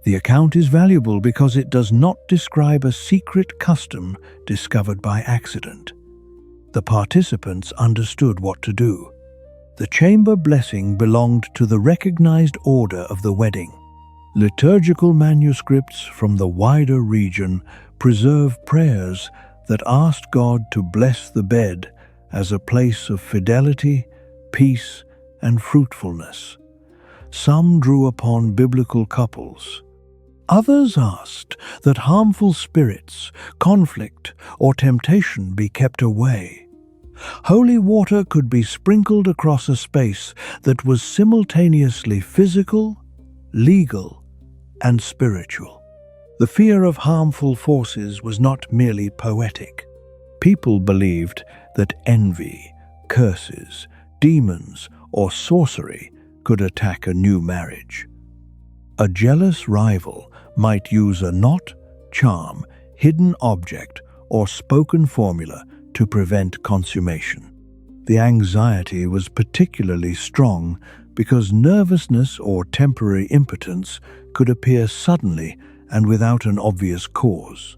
The account is valuable because it does not describe a secret custom discovered by accident. The participants understood what to do. The chamber blessing belonged to the recognized order of the wedding. Liturgical manuscripts from the wider region preserve prayers that asked God to bless the bed as a place of fidelity, peace, and fruitfulness. Some drew upon biblical couples. Others asked that harmful spirits, conflict, or temptation be kept away. Holy water could be sprinkled across a space that was simultaneously physical, legal, and spiritual. The fear of harmful forces was not merely poetic. People believed that envy, curses, demons, or sorcery could attack a new marriage. A jealous rival might use a knot, charm, hidden object, or spoken formula to prevent consummation. The anxiety was particularly strong because nervousness or temporary impotence could appear suddenly and without an obvious cause.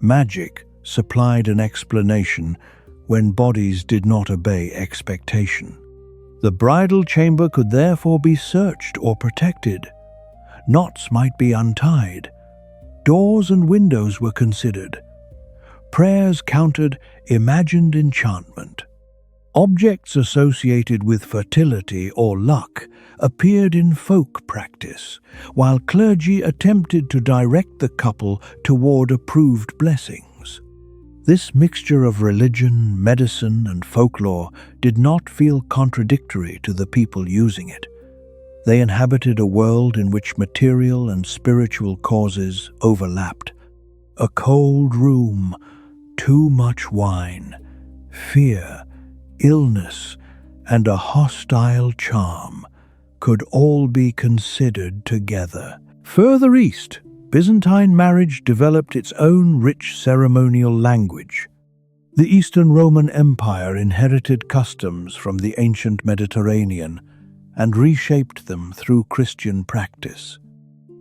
Magic supplied an explanation when bodies did not obey expectation. The bridal chamber could therefore be searched or protected. Knots might be untied. Doors and windows were considered. Prayers countered imagined enchantment. Objects associated with fertility or luck appeared in folk practice, while clergy attempted to direct the couple toward approved blessings. This mixture of religion, medicine, and folklore did not feel contradictory to the people using it. They inhabited a world in which material and spiritual causes overlapped. A cold room, too much wine, fear, illness, and a hostile charm could all be considered together. Further east, Byzantine marriage developed its own rich ceremonial language. The Eastern Roman Empire inherited customs from the ancient Mediterranean and reshaped them through Christian practice.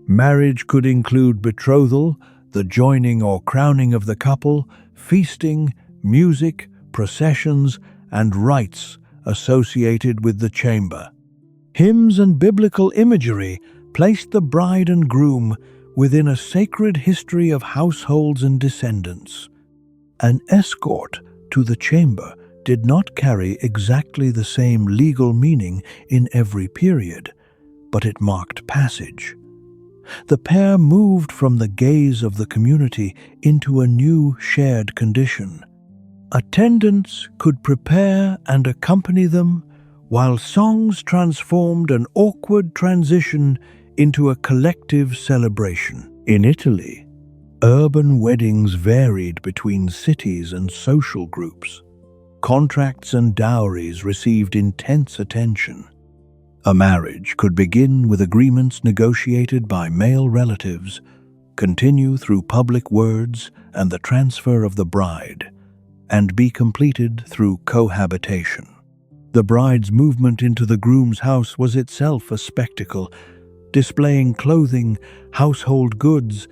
Marriage could include betrothal, the joining or crowning of the couple, feasting, music, processions, and rites associated with the chamber. Hymns and biblical imagery placed the bride and groom within a sacred history of households and descendants. An escort to the chamber did not carry exactly the same legal meaning in every period, but it marked passage. The pair moved from the gaze of the community into a new shared condition. Attendants could prepare and accompany them, while songs transformed an awkward transition into a collective celebration. In Italy, urban weddings varied between cities and social groups. Contracts and dowries received intense attention. A marriage could begin with agreements negotiated by male relatives, continue through public words and the transfer of the bride, and be completed through cohabitation. The bride's movement into the groom's house was itself a spectacle, displaying clothing, household goods,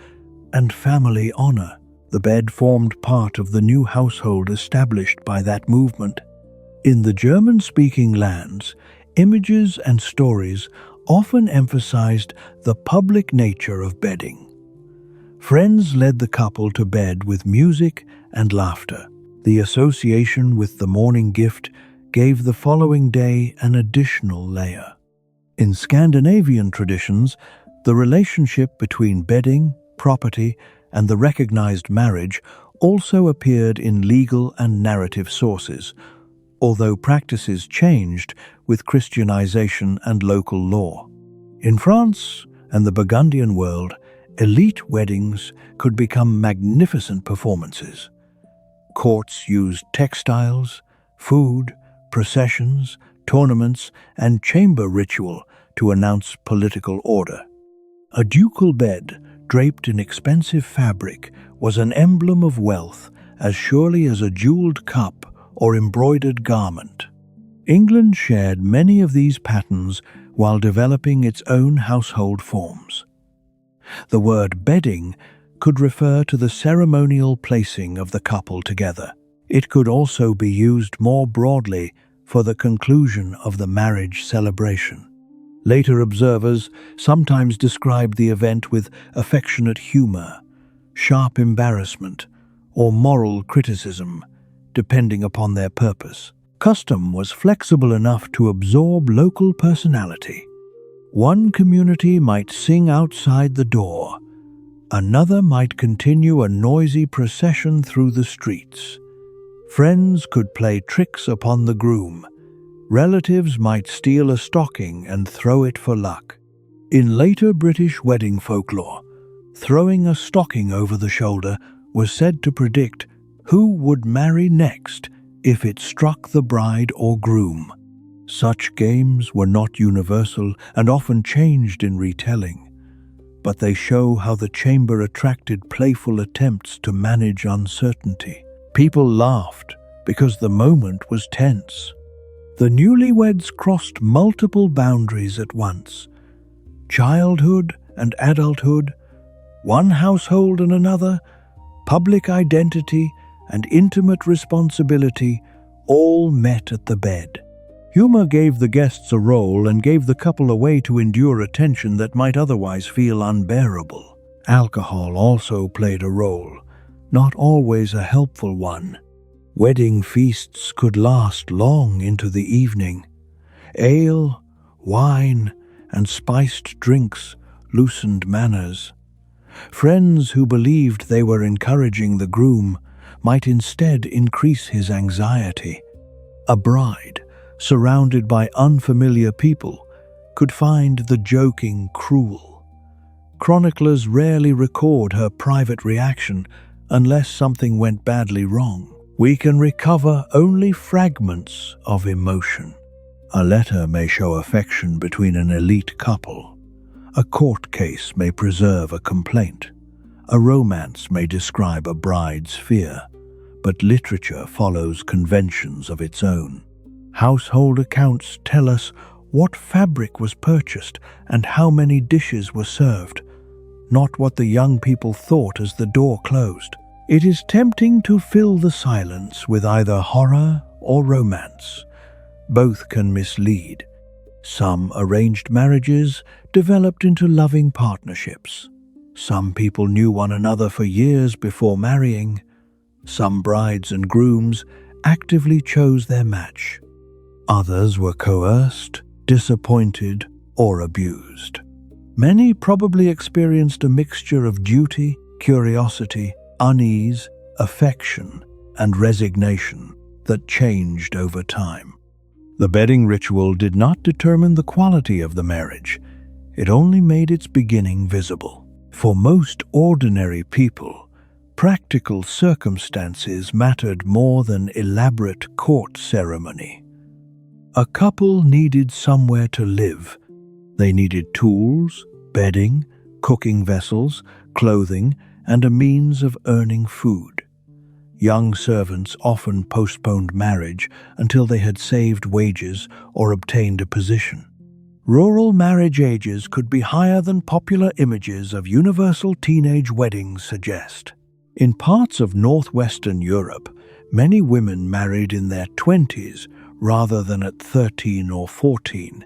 and family honor. The bed formed part of the new household established by that movement. In the German-speaking lands, images and stories often emphasized the public nature of bedding. Friends led the couple to bed with music and laughter. The association with the morning gift gave the following day an additional layer. In Scandinavian traditions, the relationship between bedding, property, and the recognized marriage also appeared in legal and narrative sources, although practices changed with Christianization and local law. In France and the Burgundian world, elite weddings could become magnificent performances. Courts used textiles, food, processions, tournaments, and chamber ritual to announce political order. A ducal bed, draped in expensive fabric, was an emblem of wealth as surely as a jeweled cup or embroidered garment. England shared many of these patterns while developing its own household forms. The word bedding could refer to the ceremonial placing of the couple together. It could also be used more broadly for the conclusion of the marriage celebration. Later observers sometimes described the event with affectionate humor, sharp embarrassment, or moral criticism, depending upon their purpose. Custom was flexible enough to absorb local personality. One community might sing outside the door, another might continue a noisy procession through the streets. Friends could play tricks upon the groom. Relatives might steal a stocking and throw it for luck. In later British wedding folklore, throwing a stocking over the shoulder was said to predict who would marry next if it struck the bride or groom. Such games were not universal and often changed in retelling, but they show how the chamber attracted playful attempts to manage uncertainty. People laughed because the moment was tense. The newlyweds crossed multiple boundaries at once: childhood and adulthood, one household and another, public identity and intimate responsibility all met at the bed. Humor gave the guests a role and gave the couple a way to endure a tension that might otherwise feel unbearable. Alcohol also played a role, not always a helpful one. Wedding feasts could last long into the evening. Ale, wine, and spiced drinks loosened manners. Friends who believed they were encouraging the groom might instead increase his anxiety. A bride, surrounded by unfamiliar people, could find the joking cruel. Chroniclers rarely record her private reaction unless something went badly wrong. We can recover only fragments of emotion. A letter may show affection between an elite couple. A court case may preserve a complaint. A romance may describe a bride's fear, but literature follows conventions of its own. Household accounts tell us what fabric was purchased and how many dishes were served, not what the young people thought as the door closed. It is tempting to fill the silence with either horror or romance. Both can mislead. Some arranged marriages developed into loving partnerships. Some people knew one another for years before marrying. Some brides and grooms actively chose their match. Others were coerced, disappointed, or abused. Many probably experienced a mixture of duty, curiosity, unease, affection, and resignation that changed over time. The bedding ritual did not determine the quality of the marriage. It only made its beginning visible. For most ordinary people, practical circumstances mattered more than elaborate court ceremony. A couple needed somewhere to live. They needed tools, bedding, cooking vessels, clothing, and a means of earning food. Young servants often postponed marriage until they had saved wages or obtained a position. Rural marriage ages could be higher than popular images of universal teenage weddings suggest. In parts of northwestern Europe, many women married in their 20s rather than at 13 or 14.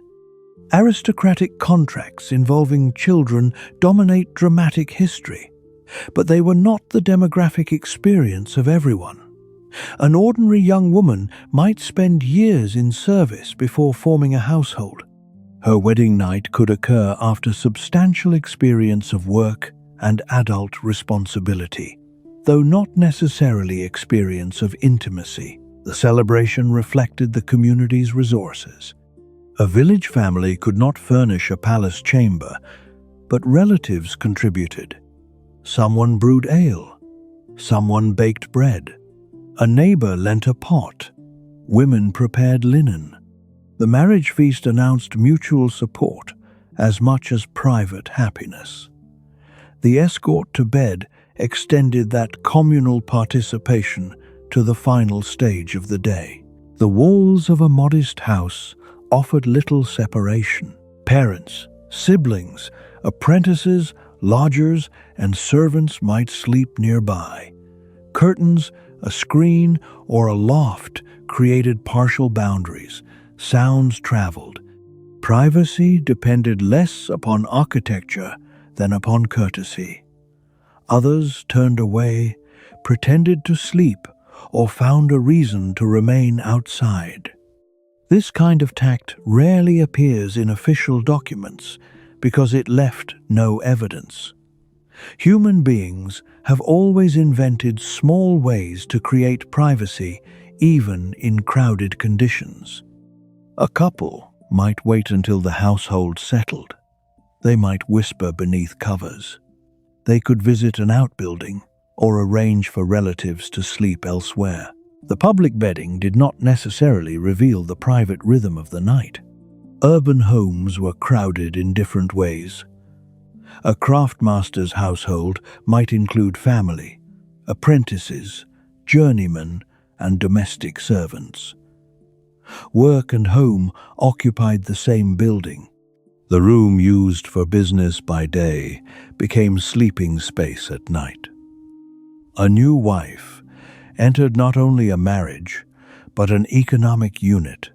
Aristocratic contracts involving children dominate dramatic history, but they were not the demographic experience of everyone. An ordinary young woman might spend years in service before forming a household. Her wedding night could occur after substantial experience of work and adult responsibility, though not necessarily experience of intimacy. The celebration reflected the community's resources. A village family could not furnish a palace chamber, but relatives contributed. Someone brewed ale, someone baked bread, a neighbor lent a pot, women prepared linen. The marriage feast announced mutual support as much as private happiness. The escort to bed extended that communal participation to the final stage of the day. The walls of a modest house offered little separation. Parents, siblings, apprentices, lodgers, and servants might sleep nearby. Curtains, a screen, or a loft created partial boundaries. Sounds traveled. Privacy depended less upon architecture than upon courtesy. Others turned away, pretended to sleep, or found a reason to remain outside. This kind of tact rarely appears in official documents because it left no evidence. Human beings have always invented small ways to create privacy, even in crowded conditions. A couple might wait until the household settled. They might whisper beneath covers. They could visit an outbuilding or arrange for relatives to sleep elsewhere. The public bedding did not necessarily reveal the private rhythm of the night. Urban homes were crowded in different ways. A craftmaster's household might include family, apprentices, journeymen, and domestic servants. Work and home occupied the same building. The room used for business by day became sleeping space at night. A new wife entered not only a marriage, but an economic unit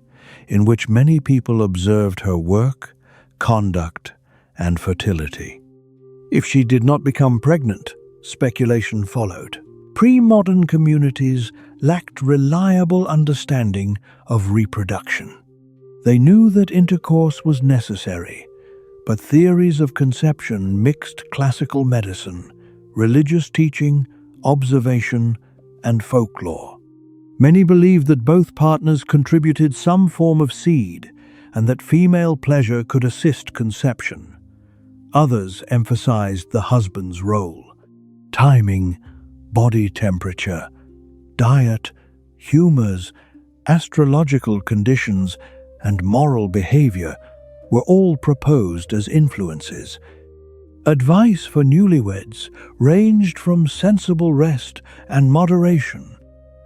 in which many people observed her work, conduct, and fertility. If she did not become pregnant, speculation followed. Pre-modern communities lacked reliable understanding of reproduction. They knew that intercourse was necessary, but theories of conception mixed classical medicine, religious teaching, observation, and folklore. Many believed that both partners contributed some form of seed and that female pleasure could assist conception. Others emphasized the husband's role. Timing, body temperature, diet, humors, astrological conditions, and moral behavior were all proposed as influences. Advice for newlyweds ranged from sensible rest and moderation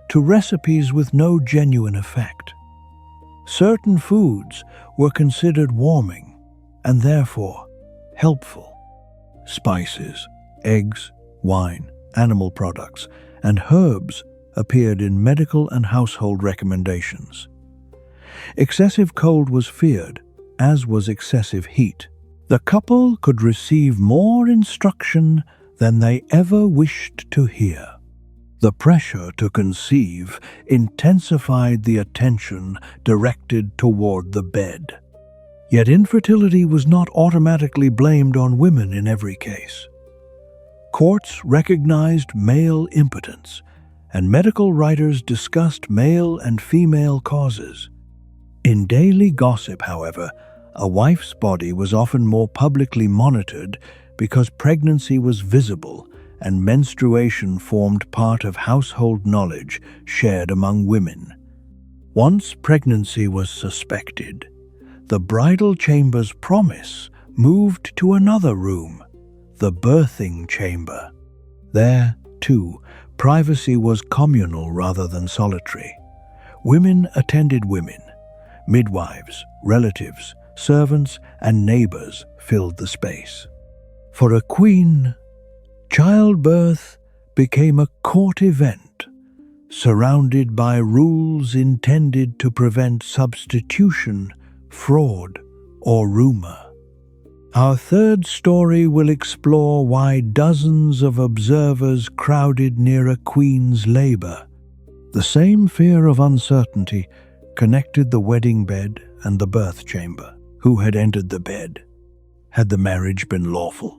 to recipes with no genuine effect. Certain foods were considered warming and therefore helpful. Spices, eggs, wine, animal products, and herbs appeared in medical and household recommendations. Excessive cold was feared, as was excessive heat. The couple could receive more instruction than they ever wished to hear. The pressure to conceive intensified the attention directed toward the bed. Yet infertility was not automatically blamed on women in every case. Courts recognized male impotence, and medical writers discussed male and female causes. In daily gossip, however, a wife's body was often more publicly monitored because pregnancy was visible and menstruation formed part of household knowledge shared among women. Once pregnancy was suspected, the bridal chamber's promise moved to another room, the birthing chamber. There, too, privacy was communal rather than solitary. Women attended women. Midwives, relatives, servants, and neighbors filled the space. For a queen, childbirth became a court event, surrounded by rules intended to prevent substitution, fraud, or rumor. Our third story will explore why dozens of observers crowded near a queen's labor. The same fear of uncertainty connected the wedding bed and the birth chamber. Who had entered the bed? Had the marriage been lawful?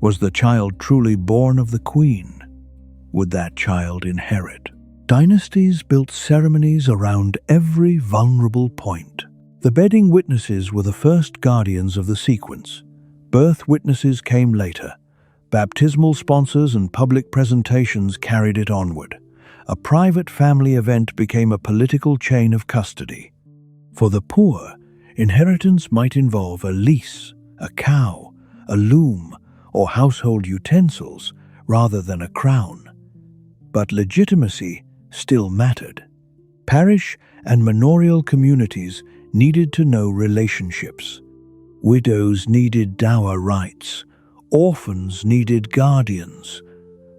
Was the child truly born of the queen? Would that child inherit? Dynasties built ceremonies around every vulnerable point. The bedding witnesses were the first guardians of the sequence. Birth witnesses came later. Baptismal sponsors and public presentations carried it onward. A private family event became a political chain of custody. For the poor, inheritance might involve a lease, a cow, a loom, or household utensils rather than a crown. But legitimacy still mattered. Parish and manorial communities needed to know relationships. Widows needed dower rights. Orphans needed guardians.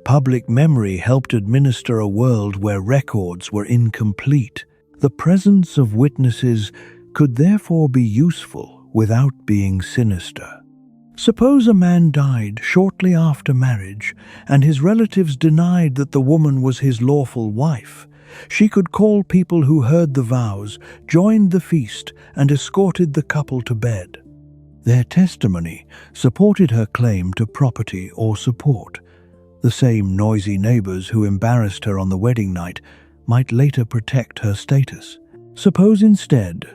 Public memory helped administer a world where records were incomplete. The presence of witnesses could therefore be useful without being sinister. Suppose a man died shortly after marriage and his relatives denied that the woman was his lawful wife. She could call people who heard the vows, joined the feast, and escorted the couple to bed. Their testimony supported her claim to property or support. The same noisy neighbors who embarrassed her on the wedding night might later protect her status. Suppose instead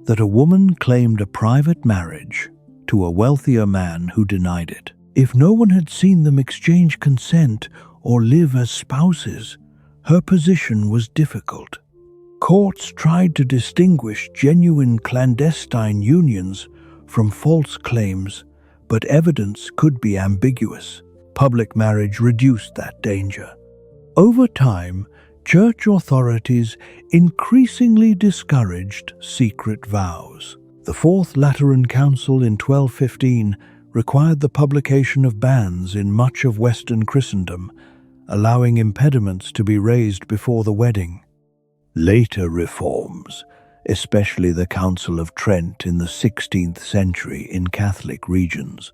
that a woman claimed a private marriage to a wealthier man who denied it. If no one had seen them exchange consent or live as spouses, her position was difficult. Courts tried to distinguish genuine clandestine unions from false claims, but evidence could be ambiguous. Public marriage reduced that danger. Over time, church authorities increasingly discouraged secret vows. The Fourth Lateran Council in 1215 required the publication of bans in much of Western Christendom, allowing impediments to be raised before the wedding. Later reforms, especially the Council of Trent in the 16th century in Catholic regions,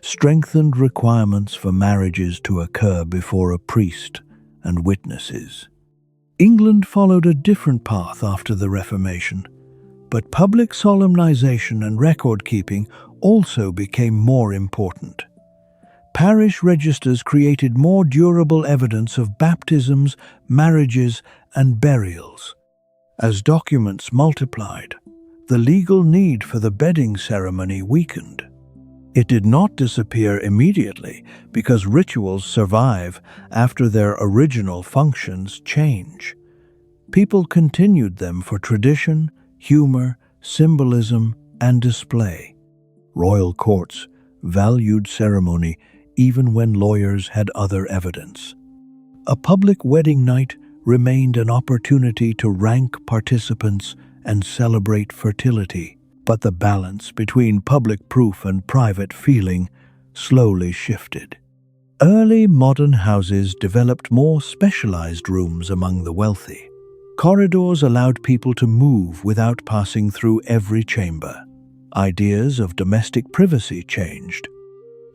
strengthened requirements for marriages to occur before a priest and witnesses. England followed a different path after the Reformation, but public solemnization and record-keeping also became more important. Parish registers created more durable evidence of baptisms, marriages, and burials. As documents multiplied, the legal need for the bedding ceremony weakened. It did not disappear immediately because rituals survive after their original functions change. People continued them for tradition, humor, symbolism, and display. Royal courts valued ceremony even when lawyers had other evidence. A public wedding night remained an opportunity to rank participants and celebrate fertility, but the balance between public proof and private feeling slowly shifted. Early modern houses developed more specialized rooms among the wealthy. Corridors allowed people to move without passing through every chamber. Ideas of domestic privacy changed.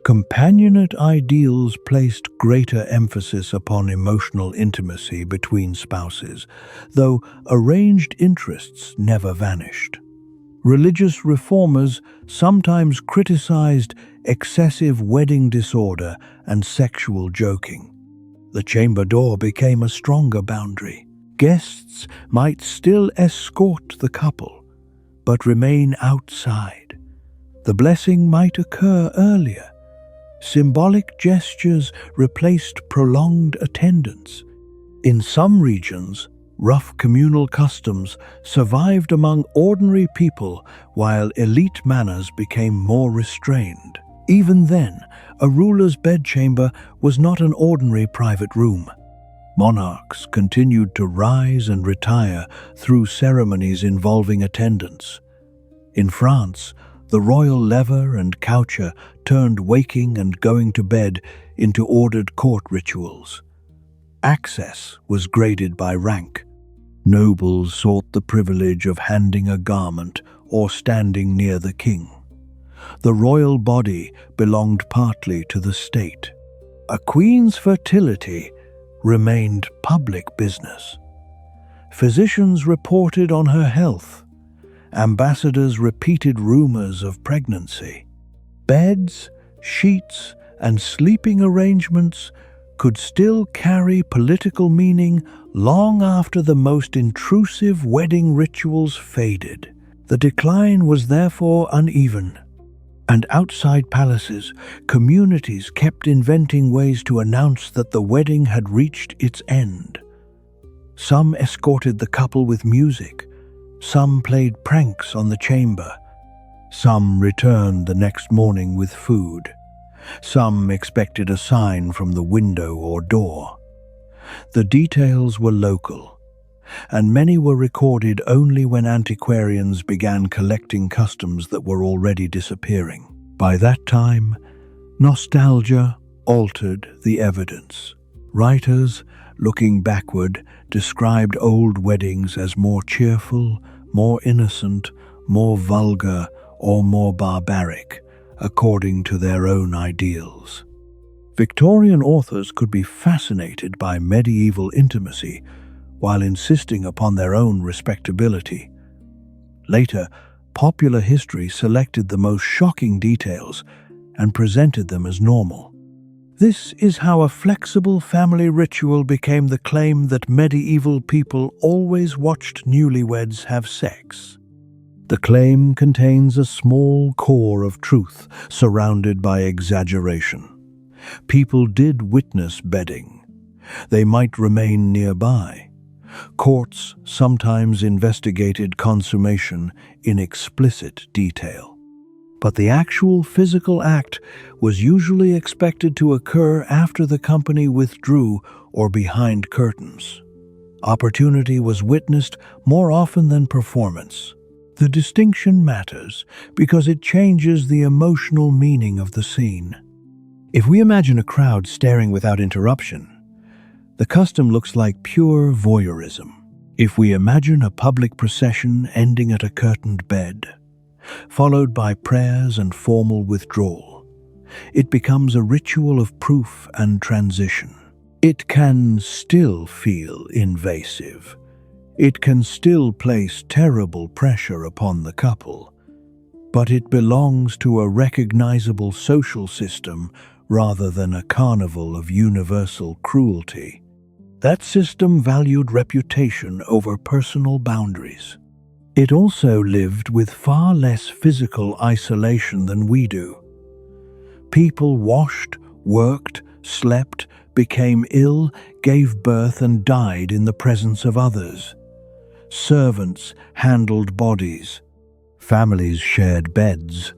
Companionate ideals placed greater emphasis upon emotional intimacy between spouses, though arranged interests never vanished. Religious reformers sometimes criticized excessive wedding disorder and sexual joking. The chamber door became a stronger boundary. Guests might still escort the couple, but remain outside. The blessing might occur earlier. Symbolic gestures replaced prolonged attendance. In some regions, rough communal customs survived among ordinary people while elite manners became more restrained. Even then, a ruler's bedchamber was not an ordinary private room. Monarchs continued to rise and retire through ceremonies involving attendance. In France, the royal lever and coucher turned waking and going to bed into ordered court rituals. Access was graded by rank. Nobles sought the privilege of handing a garment or standing near the king. The royal body belonged partly to the state. A queen's fertility remained public business. Physicians reported on her health. Ambassadors repeated rumors of pregnancy. Beds, sheets, and sleeping arrangements could still carry political meaning long after the most intrusive wedding rituals faded. The decline was therefore uneven. And outside palaces, communities kept inventing ways to announce that the wedding had reached its end. Some escorted the couple with music, some played pranks on the chamber, some returned the next morning with food, some expected a sign from the window or door. The details were local, and many were recorded only when antiquarians began collecting customs that were already disappearing. By that time, nostalgia altered the evidence. Writers, looking backward, described old weddings as more cheerful, more innocent, more vulgar, or more barbaric, according to their own ideals. Victorian authors could be fascinated by medieval intimacy while insisting upon their own respectability. Later, popular history selected the most shocking details and presented them as normal. This is how a flexible family ritual became the claim that medieval people always watched newlyweds have sex. The claim contains a small core of truth surrounded by exaggeration. People did witness bedding. They might remain nearby. Courts sometimes investigated consummation in explicit detail. But the actual physical act was usually expected to occur after the company withdrew or behind curtains. Opportunity was witnessed more often than performance. The distinction matters because it changes the emotional meaning of the scene. If we imagine a crowd staring without interruption, the custom looks like pure voyeurism. If we imagine a public procession ending at a curtained bed, followed by prayers and formal withdrawal, it becomes a ritual of proof and transition. It can still feel invasive. It can still place terrible pressure upon the couple, but it belongs to a recognizable social system rather than a carnival of universal cruelty. That system valued reputation over personal boundaries. It also lived with far less physical isolation than we do. People washed, worked, slept, became ill, gave birth and died in the presence of others. Servants handled bodies. Families shared beds.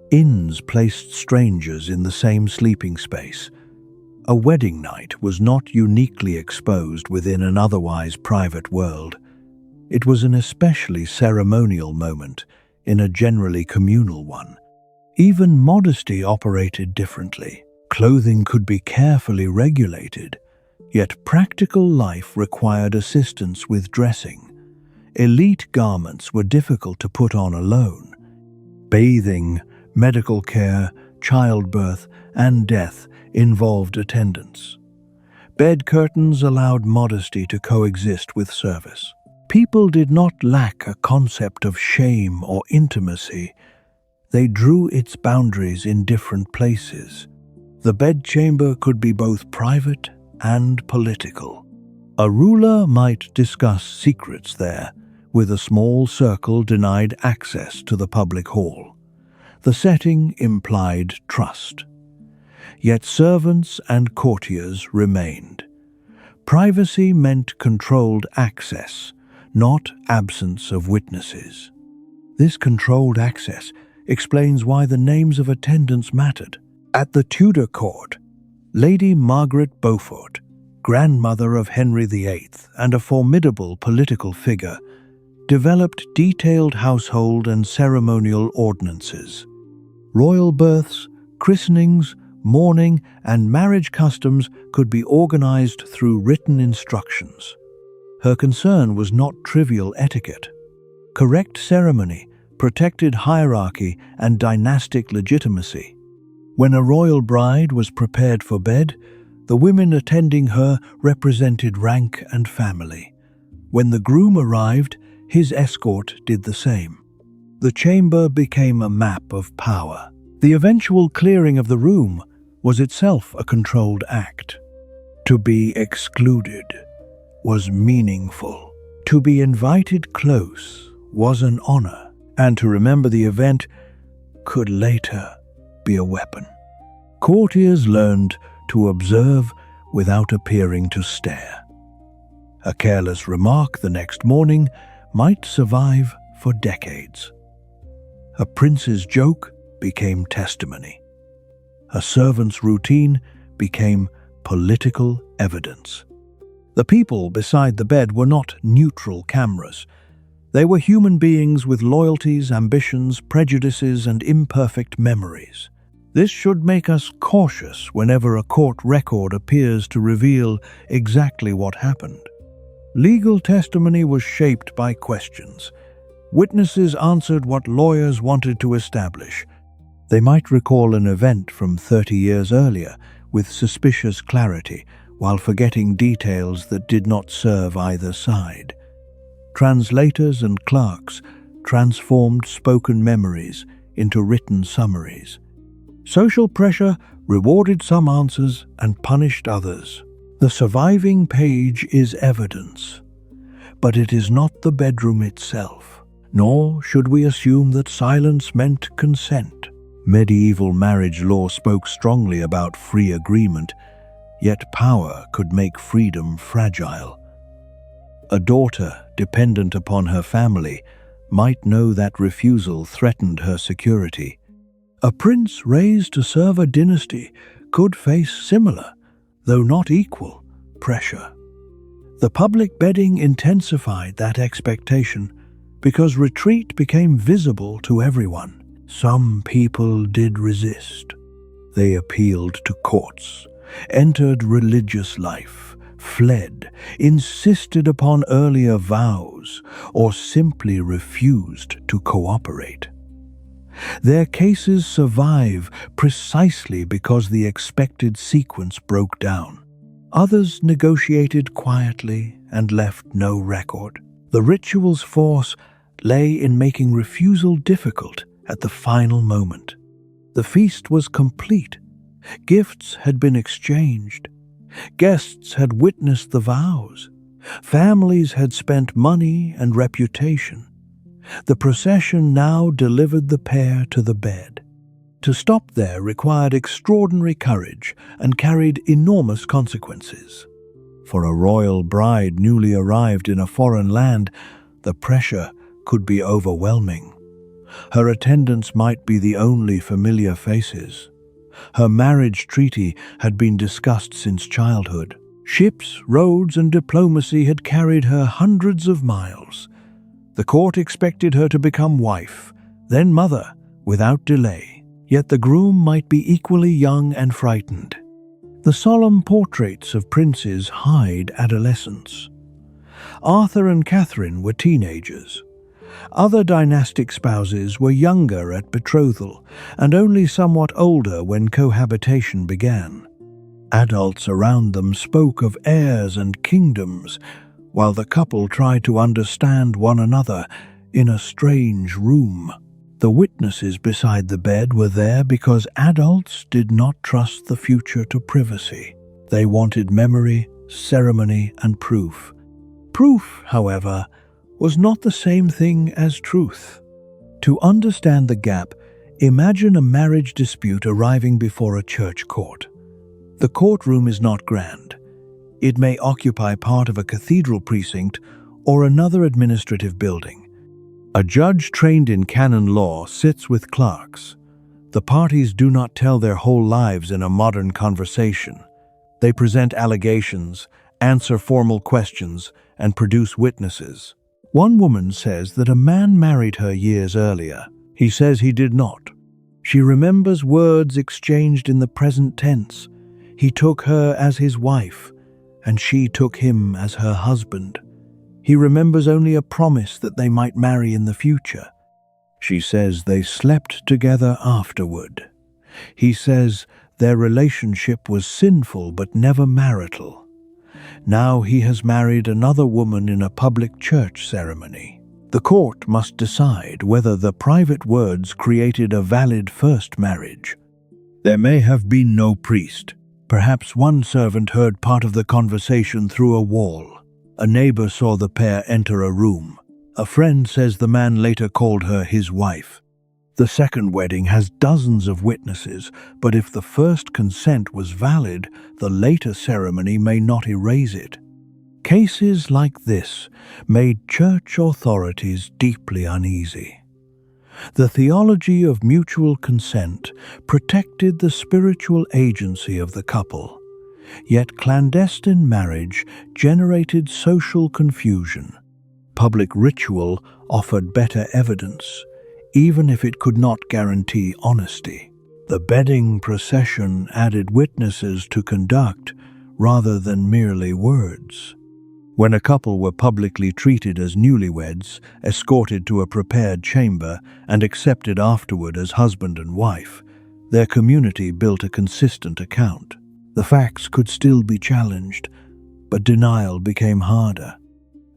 Inns placed strangers in the same sleeping space. A wedding night was not uniquely exposed within an otherwise private world. It was an especially ceremonial moment in a generally communal one. Even modesty operated differently. Clothing could be carefully regulated, yet practical life required assistance with dressing. Elite garments were difficult to put on alone. Bathing, medical care, childbirth, and death involved attendance. Bed curtains allowed modesty to coexist with service. People did not lack a concept of shame or intimacy. They drew its boundaries in different places. The bedchamber could be both private and political. A ruler might discuss secrets there, with a small circle denied access to the public hall. The setting implied trust. Yet servants and courtiers remained. Privacy meant controlled access, not absence of witnesses. This controlled access explains why the names of attendants mattered. At the Tudor court, Lady Margaret Beaufort, grandmother of Henry VIII and a formidable political figure, developed detailed household and ceremonial ordinances. Royal births, christenings, mourning, and marriage customs could be organized through written instructions. Her concern was not trivial etiquette. Correct ceremony protected hierarchy and dynastic legitimacy. When a royal bride was prepared for bed, the women attending her represented rank and family. When the groom arrived, his escort did the same. The chamber became a map of power. The eventual clearing of the room was itself a controlled act. To be excluded was meaningful. To be invited close was an honor, and to remember the event could later be a weapon. Courtiers learned to observe without appearing to stare. A careless remark the next morning might survive for decades. A prince's joke became testimony. A servant's routine became political evidence. The people beside the bed were not neutral cameras. They were human beings with loyalties, ambitions, prejudices, and imperfect memories. This should make us cautious whenever a court record appears to reveal exactly what happened. Legal testimony was shaped by questions. Witnesses answered what lawyers wanted to establish. They might recall an event from 30 years earlier with suspicious clarity, while forgetting details that did not serve either side. Translators and clerks transformed spoken memories into written summaries. Social pressure rewarded some answers and punished others. The surviving page is evidence, but it is not the bedroom itself. Nor should we assume that silence meant consent. Medieval marriage law spoke strongly about free agreement, yet power could make freedom fragile. A daughter dependent upon her family might know that refusal threatened her security. A prince raised to serve a dynasty could face similar, though not equal, pressure. The public bedding intensified that expectation because retreat became visible to everyone. Some people did resist. They appealed to courts, entered religious life, fled, insisted upon earlier vows, or simply refused to cooperate. Their cases survive precisely because the expected sequence broke down. Others negotiated quietly and left no record. The ritual's force lay in making refusal difficult at the final moment. The feast was complete. Gifts had been exchanged. Guests had witnessed the vows. Families had spent money and reputation. The procession now delivered the pair to the bed. To stop there required extraordinary courage and carried enormous consequences. For a royal bride newly arrived in a foreign land, the pressure could be overwhelming. Her attendants might be the only familiar faces. Her marriage treaty had been discussed since childhood. Ships, roads, and diplomacy had carried her hundreds of miles. The court expected her to become wife, then mother, without delay. Yet the groom might be equally young and frightened. The solemn portraits of princes hide adolescence. Arthur and Catherine were teenagers. Other dynastic spouses were younger at betrothal and only somewhat older when cohabitation began. Adults around them spoke of heirs and kingdoms, while the couple tried to understand one another in a strange room. The witnesses beside the bed were there because adults did not trust the future to privacy. They wanted memory, ceremony, and proof. Proof, however, was not the same thing as truth. To understand the gap, imagine a marriage dispute arriving before a church court. The courtroom is not grand. It may occupy part of a cathedral precinct or another administrative building. A judge trained in canon law sits with clerks. The parties do not tell their whole lives in a modern conversation. They present allegations, answer formal questions, and produce witnesses. One woman says that a man married her years earlier. He says he did not. She remembers words exchanged in the present tense. He took her as his wife, and she took him as her husband. He remembers only a promise that they might marry in the future. She says they slept together afterward. He says their relationship was sinful but never marital. Now he has married another woman in a public church ceremony. The court must decide whether the private words created a valid first marriage. There may have been no priest. Perhaps one servant heard part of the conversation through a wall. A neighbor saw the pair enter a room. A friend says the man later called her his wife. The second wedding has dozens of witnesses, but if the first consent was valid, the later ceremony may not erase it. Cases like this made church authorities deeply uneasy. The theology of mutual consent protected the spiritual agency of the couple, yet clandestine marriage generated social confusion. Public ritual offered better evidence, even if it could not guarantee honesty. The bedding procession added witnesses to conduct rather than merely words. When a couple were publicly treated as newlyweds, escorted to a prepared chamber, and accepted afterward as husband and wife, their community built a consistent account. The facts could still be challenged, but denial became harder.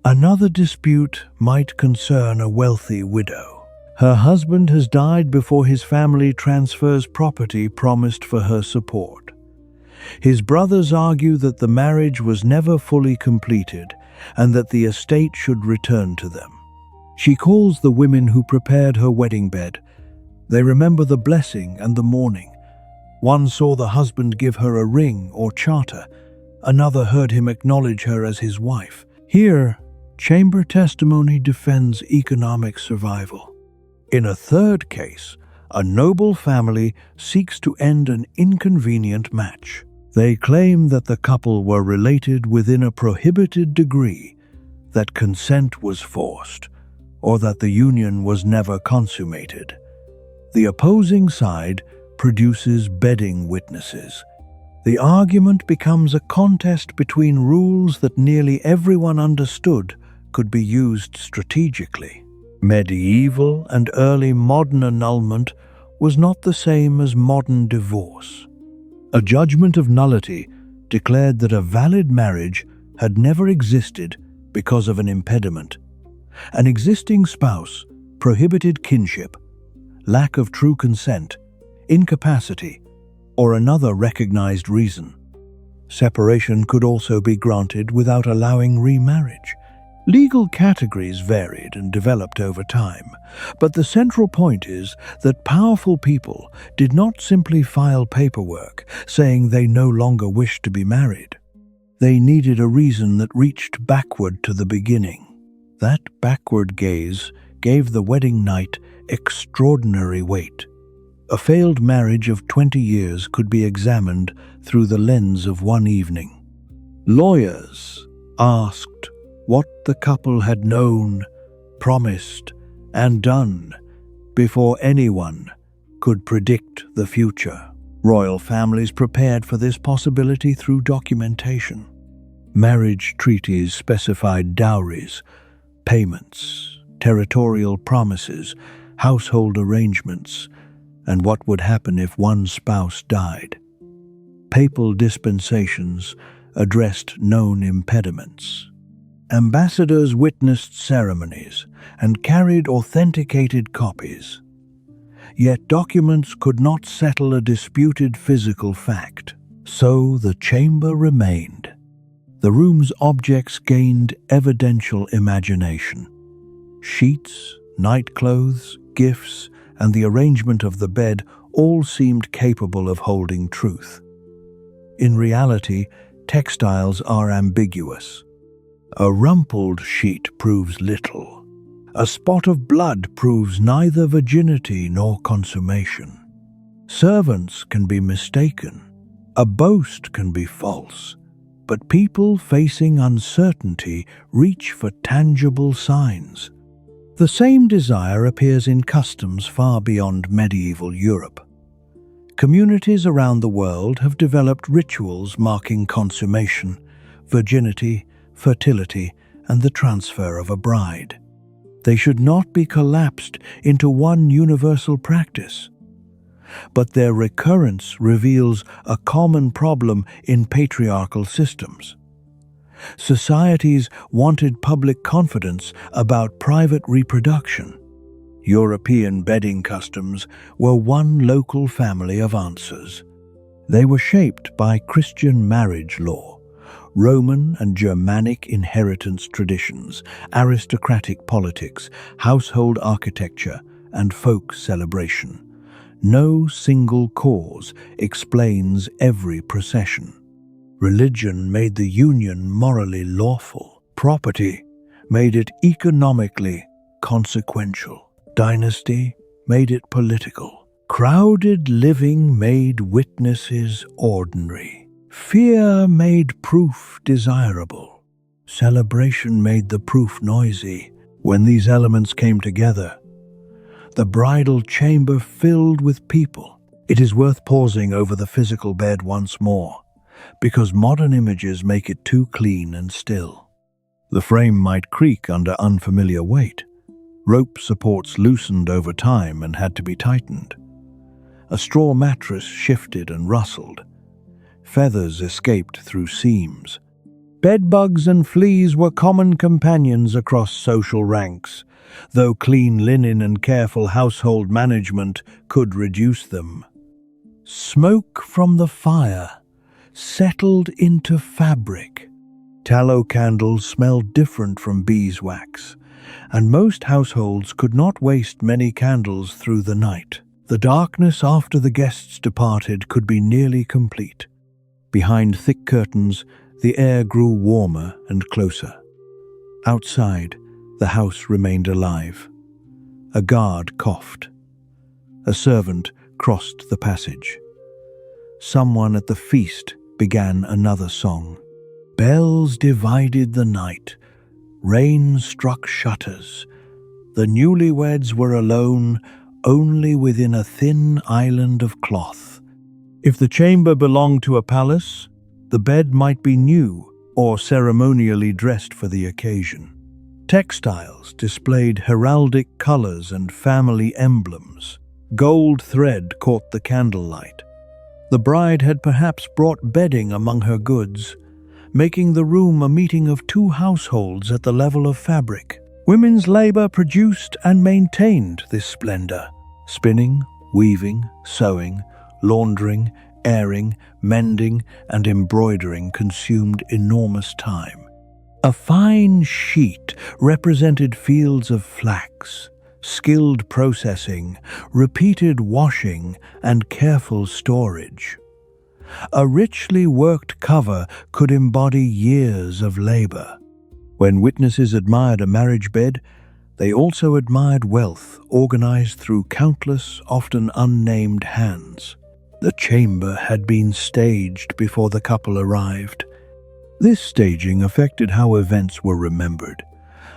Another dispute might concern a wealthy widow. Her husband has died before his family transfers property promised for her support. His brothers argue that the marriage was never fully completed and that the estate should return to them. She calls the women who prepared her wedding bed. They remember the blessing and the mourning. One saw the husband give her a ring or charter. Another heard him acknowledge her as his wife. Here, chamber testimony defends economic survival. In a third case, a noble family seeks to end an inconvenient match. They claim that the couple were related within a prohibited degree, that consent was forced, or that the union was never consummated. The opposing side produces bedding witnesses. The argument becomes a contest between rules that nearly everyone understood could be used strategically. Medieval and early modern annulment was not the same as modern divorce. A judgment of nullity declared that a valid marriage had never existed because of an impediment. An existing spouse prohibited kinship, lack of true consent, incapacity, or another recognized reason. Separation could also be granted without allowing remarriage. Legal categories varied and developed over time, but the central point is that powerful people did not simply file paperwork saying they no longer wished to be married. They needed a reason that reached backward to the beginning. That backward gaze gave the wedding night extraordinary weight. A failed marriage of 20 years could be examined through the lens of one evening. Lawyers asked what the couple had known, promised, and done before anyone could predict the future. Royal families prepared for this possibility through documentation. Marriage treaties specified dowries, payments, territorial promises, household arrangements, and what would happen if one spouse died. Papal dispensations addressed known impediments. Ambassadors witnessed ceremonies and carried authenticated copies. Yet documents could not settle a disputed physical fact. So the chamber remained. The room's objects gained evidential imagination. Sheets, nightclothes, gifts, and the arrangement of the bed all seemed capable of holding truth. In reality, textiles are ambiguous. A rumpled sheet proves little. A spot of blood proves neither virginity nor consummation. Servants can be mistaken. A boast can be false. But people facing uncertainty reach for tangible signs. The same desire appears in customs far beyond medieval Europe. Communities around the world have developed rituals marking consummation, virginity, fertility, and the transfer of a bride. They should not be collapsed into one universal practice. But their recurrence reveals a common problem in patriarchal systems. Societies wanted public confidence about private reproduction. European bedding customs were one local family of answers. They were shaped by Christian marriage law, Roman and Germanic inheritance traditions, aristocratic politics, household architecture, and folk celebration. No single cause explains every procession. Religion made the union morally lawful. Property made it economically consequential. Dynasty made it political. Crowded living made witnesses ordinary. Fear made proof desirable. Celebration made the proof noisy. When these elements came together, the bridal chamber filled with people. It is worth pausing over the physical bed once more, because modern images make it too clean and still. The frame might creak under unfamiliar weight. Rope supports loosened over time and had to be tightened. A straw mattress shifted and rustled. Feathers escaped through seams. Bedbugs and fleas were common companions across social ranks, though clean linen and careful household management could reduce them. Smoke from the fire settled into fabric. Tallow candles smelled different from beeswax, and most households could not waste many candles through the night. The darkness after the guests departed could be nearly complete. Behind thick curtains, the air grew warmer and closer. Outside, the house remained alive. A guard coughed. A servant crossed the passage. Someone at the feast began another song. Bells divided the night. Rain struck shutters. The newlyweds were alone, only within a thin island of cloth. If the chamber belonged to a palace, the bed might be new or ceremonially dressed for the occasion. Textiles displayed heraldic colors and family emblems. Gold thread caught the candlelight. The bride had perhaps brought bedding among her goods, making the room a meeting of two households at the level of fabric. Women's labor produced and maintained this splendor. Spinning, weaving, sewing, laundering, airing, mending, and embroidering consumed enormous time. A fine sheet represented fields of flax, skilled processing, repeated washing, and careful storage. A richly worked cover could embody years of labor. When witnesses admired a marriage bed, they also admired wealth organized through countless, often unnamed hands. The chamber had been staged before the couple arrived. This staging affected how events were remembered.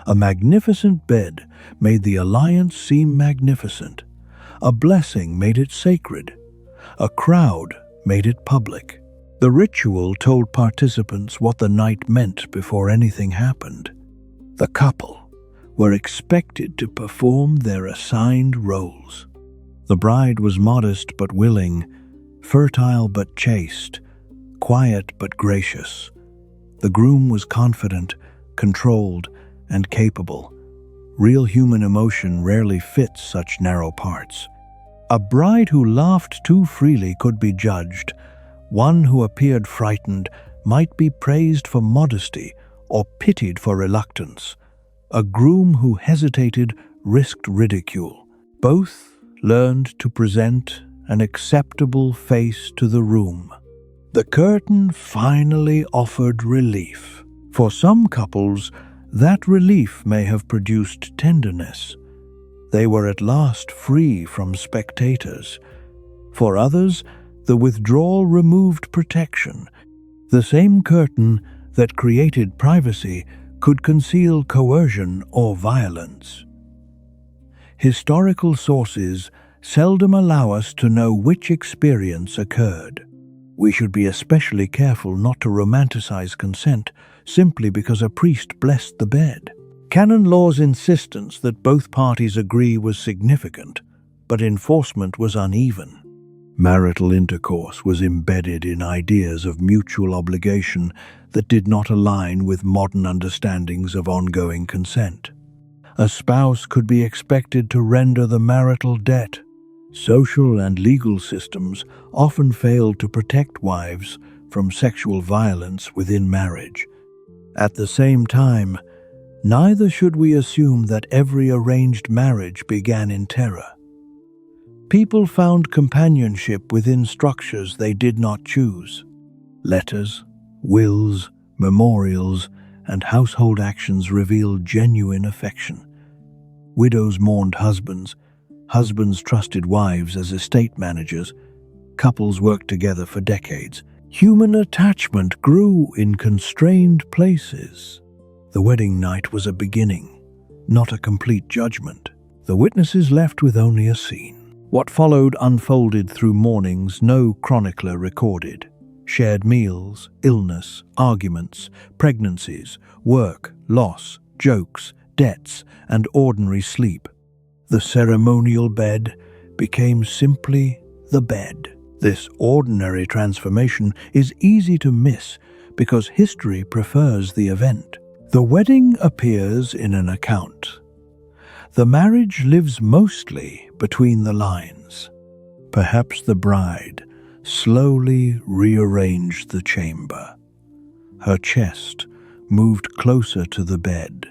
A magnificent bed made the alliance seem magnificent. A blessing made it sacred. A crowd made it public. The ritual told participants what the night meant before anything happened. The couple were expected to perform their assigned roles. The bride was modest but willing, fertile but chaste, quiet but gracious. The groom was confident, controlled, and capable. Real human emotion rarely fits such narrow parts. A bride who laughed too freely could be judged. One who appeared frightened might be praised for modesty or pitied for reluctance. A groom who hesitated risked ridicule. Both learned to present an acceptable face to the room. The curtain finally offered relief. For some couples, that relief may have produced tenderness. They were at last free from spectators. For others, the withdrawal removed protection. The same curtain that created privacy could conceal coercion or violence. Historical sources seldom allow us to know which experience occurred. We should be especially careful not to romanticize consent simply because a priest blessed the bed. Canon law's insistence that both parties agree was significant, but enforcement was uneven. Marital intercourse was embedded in ideas of mutual obligation that did not align with modern understandings of ongoing consent. A spouse could be expected to render the marital debt. Social and legal systems often failed to protect wives from sexual violence within marriage. At the same time, neither should we assume that every arranged marriage began in terror. People found companionship within structures they did not choose. Letters, wills, memorials, and household actions revealed genuine affection. Widows mourned husbands, husbands trusted wives as estate managers, couples worked together for decades. Human attachment grew in constrained places. The wedding night was a beginning, not a complete judgment. The witnesses left with only a scene. What followed unfolded through mornings no chronicler recorded. Shared meals, illness, arguments, pregnancies, work, loss, jokes, debts, and ordinary sleep. The ceremonial bed became simply the bed. This ordinary transformation is easy to miss because history prefers the event. The wedding appears in an account. The marriage lives mostly between the lines. Perhaps the bride slowly rearranged the chamber. Her chest moved closer to the bed.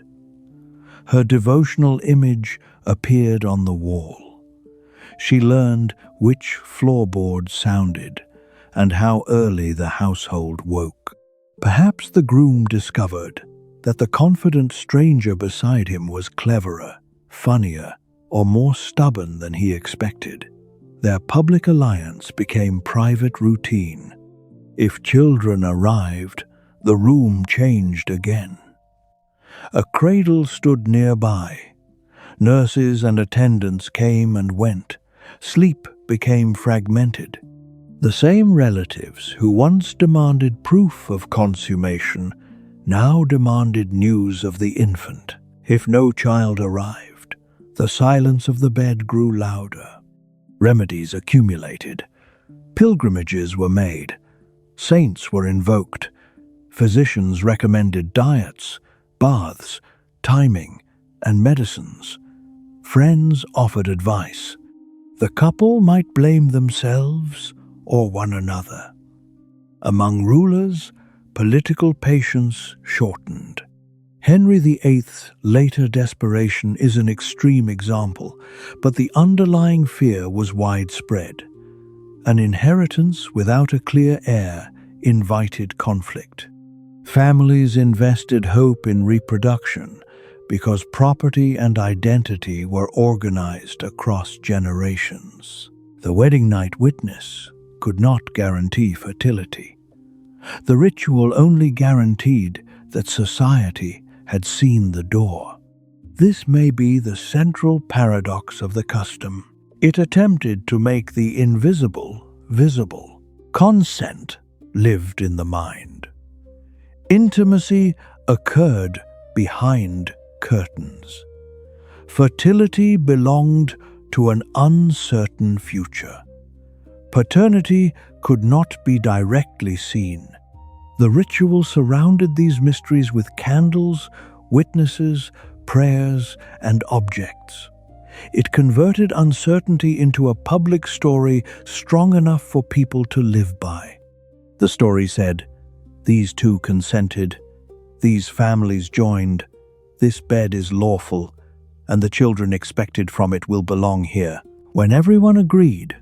Her devotional image appeared on the wall. She learned which floorboard sounded and how early the household woke. Perhaps the groom discovered that the confident stranger beside him was cleverer, funnier, or more stubborn than he expected. Their public alliance became private routine. If children arrived, the room changed again. A cradle stood nearby. Nurses and attendants came and went. Sleep became fragmented. The same relatives who once demanded proof of consummation now demanded news of the infant. If no child arrived, the silence of the bed grew louder. Remedies accumulated. Pilgrimages were made. Saints were invoked. Physicians recommended diets, baths, timing, and medicines. Friends offered advice. The couple might blame themselves or one another. Among rulers, political patience shortened. Henry VIII's later desperation is an extreme example, but the underlying fear was widespread. An inheritance without a clear heir invited conflict. Families invested hope in reproduction because property and identity were organized across generations. The wedding night witness could not guarantee fertility. The ritual only guaranteed that society had seen the door. This may be the central paradox of the custom. It attempted to make the invisible visible. Consent lived in the mind. Intimacy occurred behind curtains. Fertility belonged to an uncertain future. Paternity could not be directly seen. The ritual surrounded these mysteries with candles, witnesses, prayers, and objects. It converted uncertainty into a public story strong enough for people to live by. The story said, "These two consented, these families joined, this bed is lawful, and the children expected from it will belong here." When everyone agreed,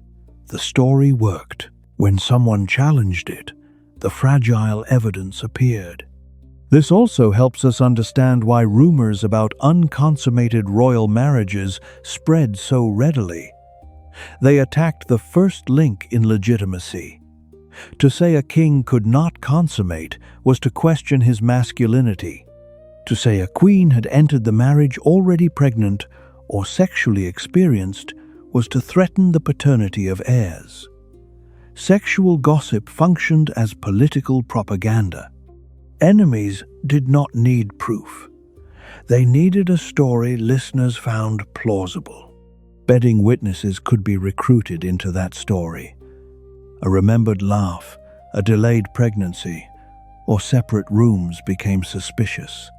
the story worked. When someone challenged it, the fragile evidence appeared. This also helps us understand why rumors about unconsummated royal marriages spread so readily. They attacked the first link in legitimacy. To say a king could not consummate was to question his masculinity. To say a queen had entered the marriage already pregnant or sexually experienced was to threaten the paternity of heirs. Sexual gossip functioned as political propaganda. Enemies did not need proof. They needed a story listeners found plausible. Betting witnesses could be recruited into that story. A remembered laugh, a delayed pregnancy, or separate rooms became suspicious.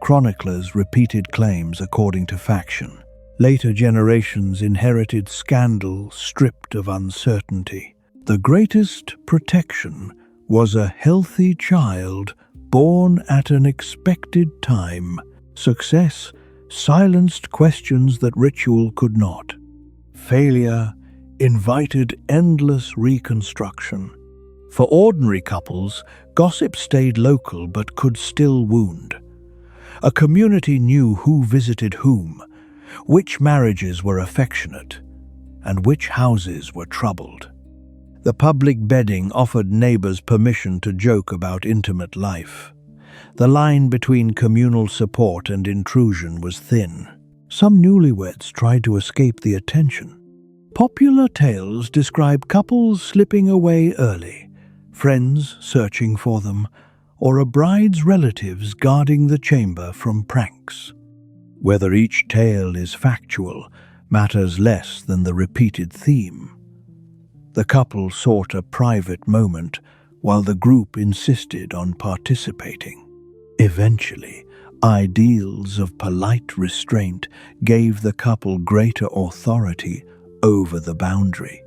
Chroniclers repeated claims according to faction. Later generations inherited scandal stripped of uncertainty. The greatest protection was a healthy child born at an expected time. Success silenced questions that ritual could not. Failure invited endless reconstruction. For ordinary couples, gossip stayed local but could still wound. A community knew who visited whom, which marriages were affectionate, and which houses were troubled. The public bedding offered neighbors permission to joke about intimate life. The line between communal support and intrusion was thin. Some newlyweds tried to escape the attention. Popular tales describe couples slipping away early, friends searching for them, or a bride's relatives guarding the chamber from pranks. Whether each tale is factual matters less than the repeated theme. The couple sought a private moment while the group insisted on participating. Eventually, ideals of polite restraint gave the couple greater authority over the boundary.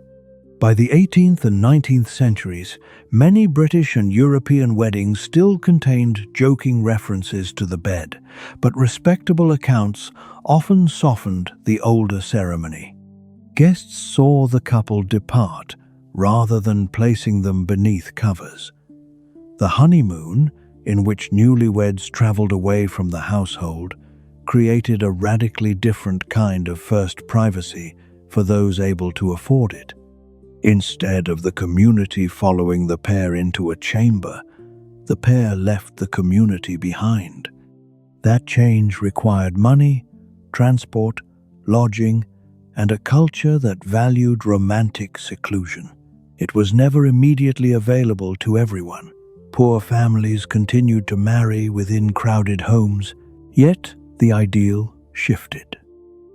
By the 18th and 19th centuries, many British and European weddings still contained joking references to the bed, but respectable accounts often softened the older ceremony. Guests saw the couple depart rather than placing them beneath covers. The honeymoon, in which newlyweds traveled away from the household, created a radically different kind of first privacy for those able to afford it. Instead of the community following the pair into a chamber, the pair left the community behind. That change required money, transport, lodging, and a culture that valued romantic seclusion. It was never immediately available to everyone. Poor families continued to marry within crowded homes, yet the ideal shifted.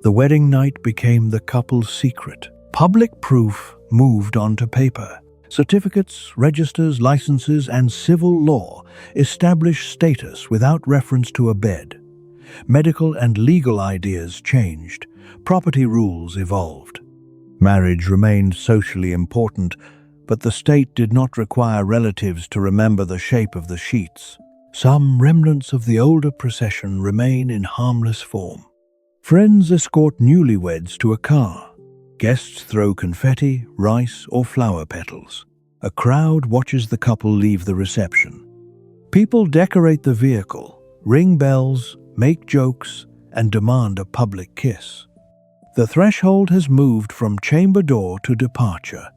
The wedding night became the couple's secret. Public proof moved onto paper. Certificates, registers, licenses, and civil law established status without reference to a bed. Medical and legal ideas changed. Property rules evolved. Marriage remained socially important, but the state did not require relatives to remember the shape of the sheets. Some remnants of the older procession remain in harmless form. Friends escort newlyweds to a car. Guests throw confetti, rice, or flower petals. A crowd watches the couple leave the reception. People decorate the vehicle, ring bells, make jokes, and demand a public kiss. The threshold has moved from chamber door to departure,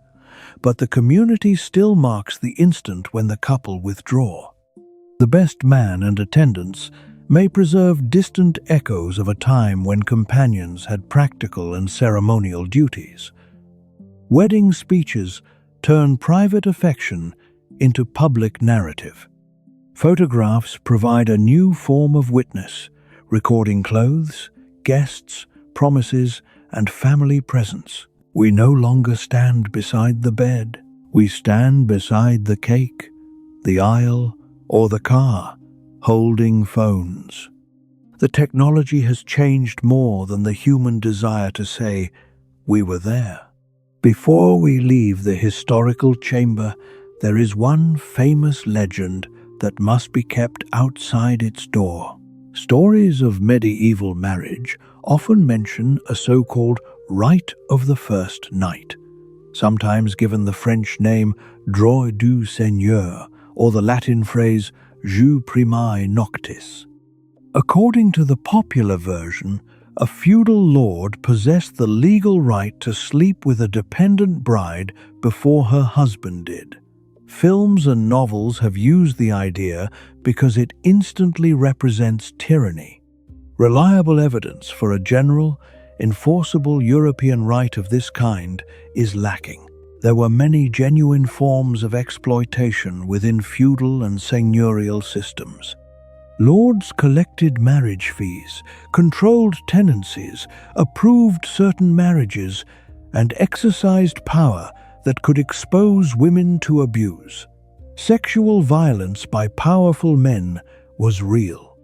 but the community still marks the instant when the couple withdraw. The best man and attendants may preserve distant echoes of a time when companions had practical and ceremonial duties. Wedding speeches turn private affection into public narrative. Photographs provide a new form of witness, recording clothes, guests, promises, and family presence. We no longer stand beside the bed. We stand beside the cake, the aisle, or the car, holding phones. The technology has changed more than the human desire to say, "We were there." Before we leave the historical chamber, there is one famous legend that must be kept outside its door. Stories of medieval marriage often mention a so-called rite of the first night, sometimes given the French name droit du seigneur or the Latin phrase jus primae noctis. According to the popular version, a feudal lord possessed the legal right to sleep with a dependent bride before her husband did. Films and novels have used the idea because it instantly represents tyranny. Reliable evidence for a general, enforceable European rite of this kind is lacking. There were many genuine forms of exploitation within feudal and seigneurial systems. Lords collected marriage fees, controlled tenancies, approved certain marriages, and exercised power that could expose women to abuse. Sexual violence by powerful men was real.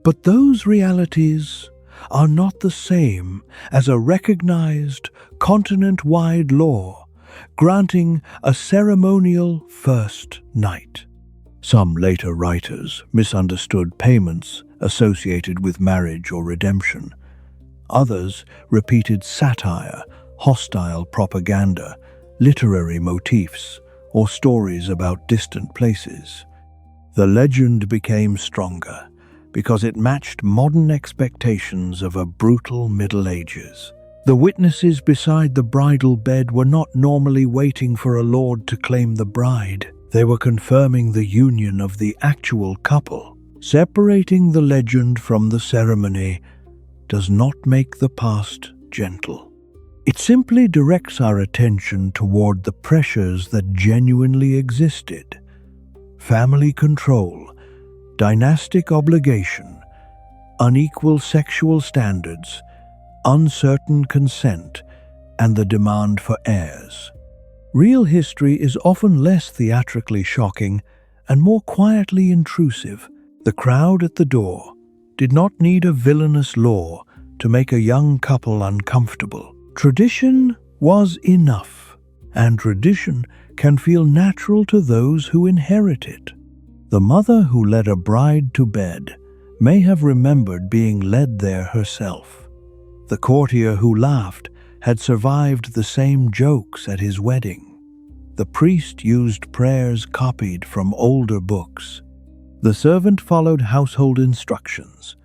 But those realities are not the same as a recognized continent-wide law granting a ceremonial first night. Some later writers misunderstood payments associated with marriage or redemption. Others repeated satire, hostile propaganda, literary motifs, or stories about distant places. The legend became stronger because it matched modern expectations of a brutal Middle Ages. The witnesses beside the bridal bed were not normally waiting for a lord to claim the bride. They were confirming the union of the actual couple. Separating the legend from the ceremony does not make the past gentle. It simply directs our attention toward the pressures that genuinely existed. Family control, dynastic obligation, unequal sexual standards, uncertain consent, and the demand for heirs. Real history is often less theatrically shocking and more quietly intrusive. The crowd at the door did not need a villainous law to make a young couple uncomfortable. Tradition was enough, and tradition can feel natural to those who inherit it. The mother who led a bride to bed may have remembered being led there herself. The courtier who laughed had survived the same jokes at his wedding. The priest used prayers copied from older books. The servant followed household instructions.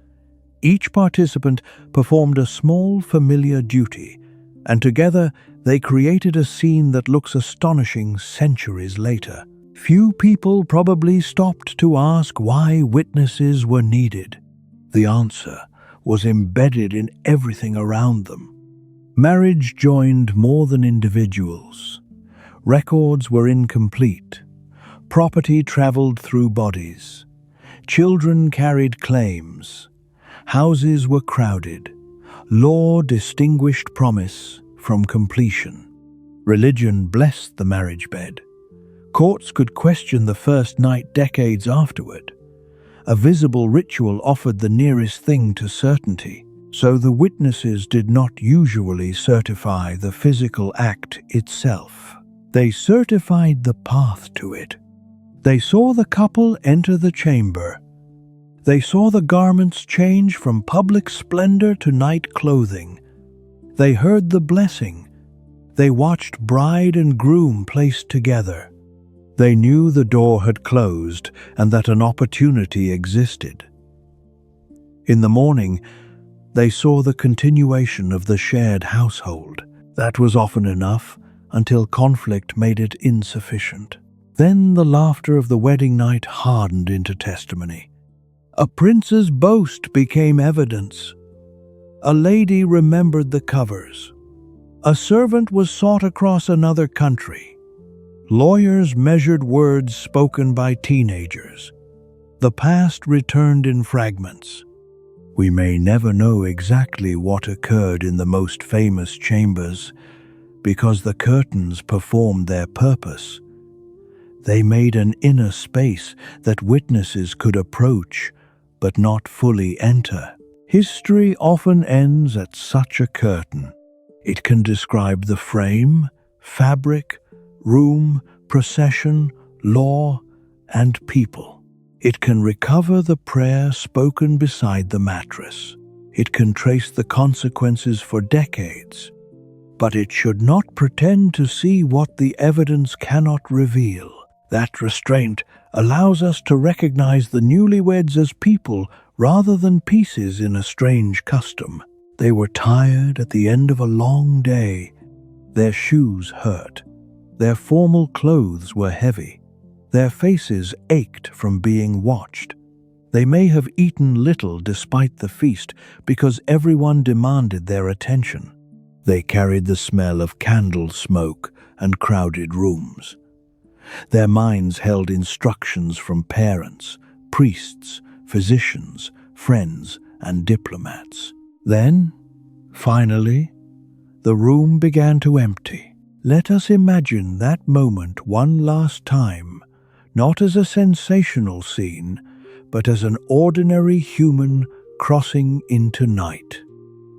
Each participant performed a small familiar duty, and together they created a scene that looks astonishing centuries later. Few people probably stopped to ask why witnesses were needed. The answer was embedded in everything around them. Marriage joined more than individuals. Records were incomplete. Property traveled through bodies. Children carried claims. Houses were crowded. Law distinguished promise from completion. Religion blessed the marriage bed. Courts could question the first night decades afterward. A visible ritual offered the nearest thing to certainty, so the witnesses did not usually certify the physical act itself. They certified the path to it. They saw the couple enter the chamber. They saw the garments change from public splendor to night clothing. They heard the blessing. They watched bride and groom placed together. They knew the door had closed and that an opportunity existed. In the morning, they saw the continuation of the shared household. That was often enough until conflict made it insufficient. Then the laughter of the wedding night hardened into testimony. A prince's boast became evidence. A lady remembered the covers. A servant was sought across another country. Lawyers measured words spoken by teenagers. The past returned in fragments. We may never know exactly what occurred in the most famous chambers because the curtains performed their purpose. They made an inner space that witnesses could approach but not fully enter. History often ends at such a curtain. It can describe the frame, fabric, room, procession, law, and people. It can recover the prayer spoken beside the mattress. It can trace the consequences for decades. But it should not pretend to see what the evidence cannot reveal. That restraint allows us to recognize the newlyweds as people rather than pieces in a strange custom. They were tired at the end of a long day. Their shoes hurt. Their formal clothes were heavy. Their faces ached from being watched. They may have eaten little despite the feast because everyone demanded their attention. They carried the smell of candle smoke and crowded rooms. Their minds held instructions from parents, priests, physicians, friends, and diplomats. Then, finally, the room began to empty. Let us imagine that moment one last time, not as a sensational scene, but as an ordinary human crossing into night.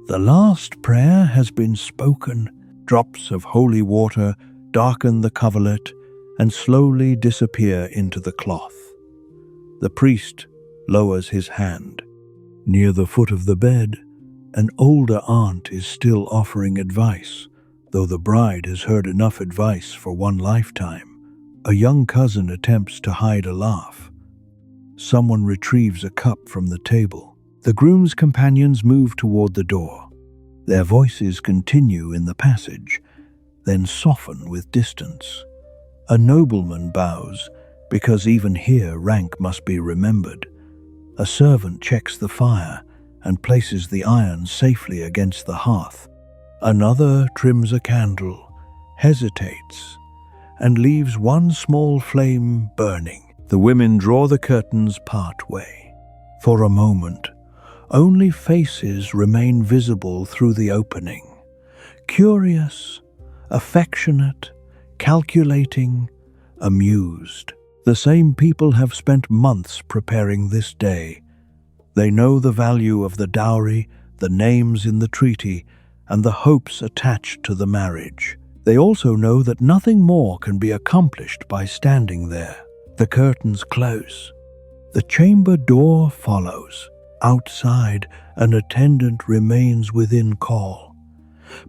The last prayer has been spoken. Drops of holy water darken the coverlet and slowly disappear into the cloth. The priest lowers his hand. Near the foot of the bed, an older aunt is still offering advice, though the bride has heard enough advice for one lifetime. A young cousin attempts to hide a laugh. Someone retrieves a cup from the table. The groom's companions move toward the door. Their voices continue in the passage, then soften with distance. A nobleman bows, because even here rank must be remembered. A servant checks the fire and places the iron safely against the hearth. Another trims a candle, hesitates, and leaves one small flame burning. The women draw the curtains part way. For a moment, only faces remain visible through the opening. Curious, affectionate, calculating, amused. The same people have spent months preparing this day. They know the value of the dowry, the names in the treaty, and the hopes attached to the marriage. They also know that nothing more can be accomplished by standing there. The curtains close. The chamber door follows. Outside, an attendant remains within call.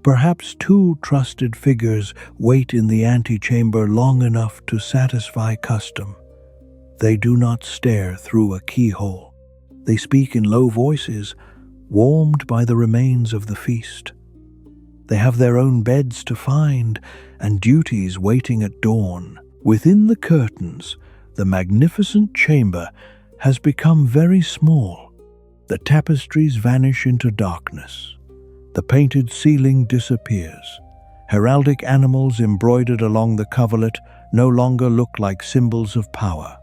Perhaps two trusted figures wait in the antechamber long enough to satisfy custom. They do not stare through a keyhole. They speak in low voices, warmed by the remains of the feast. They have their own beds to find and duties waiting at dawn. Within the curtains, the magnificent chamber has become very small. The tapestries vanish into darkness. The painted ceiling disappears. Heraldic animals embroidered along the coverlet no longer look like symbols of power.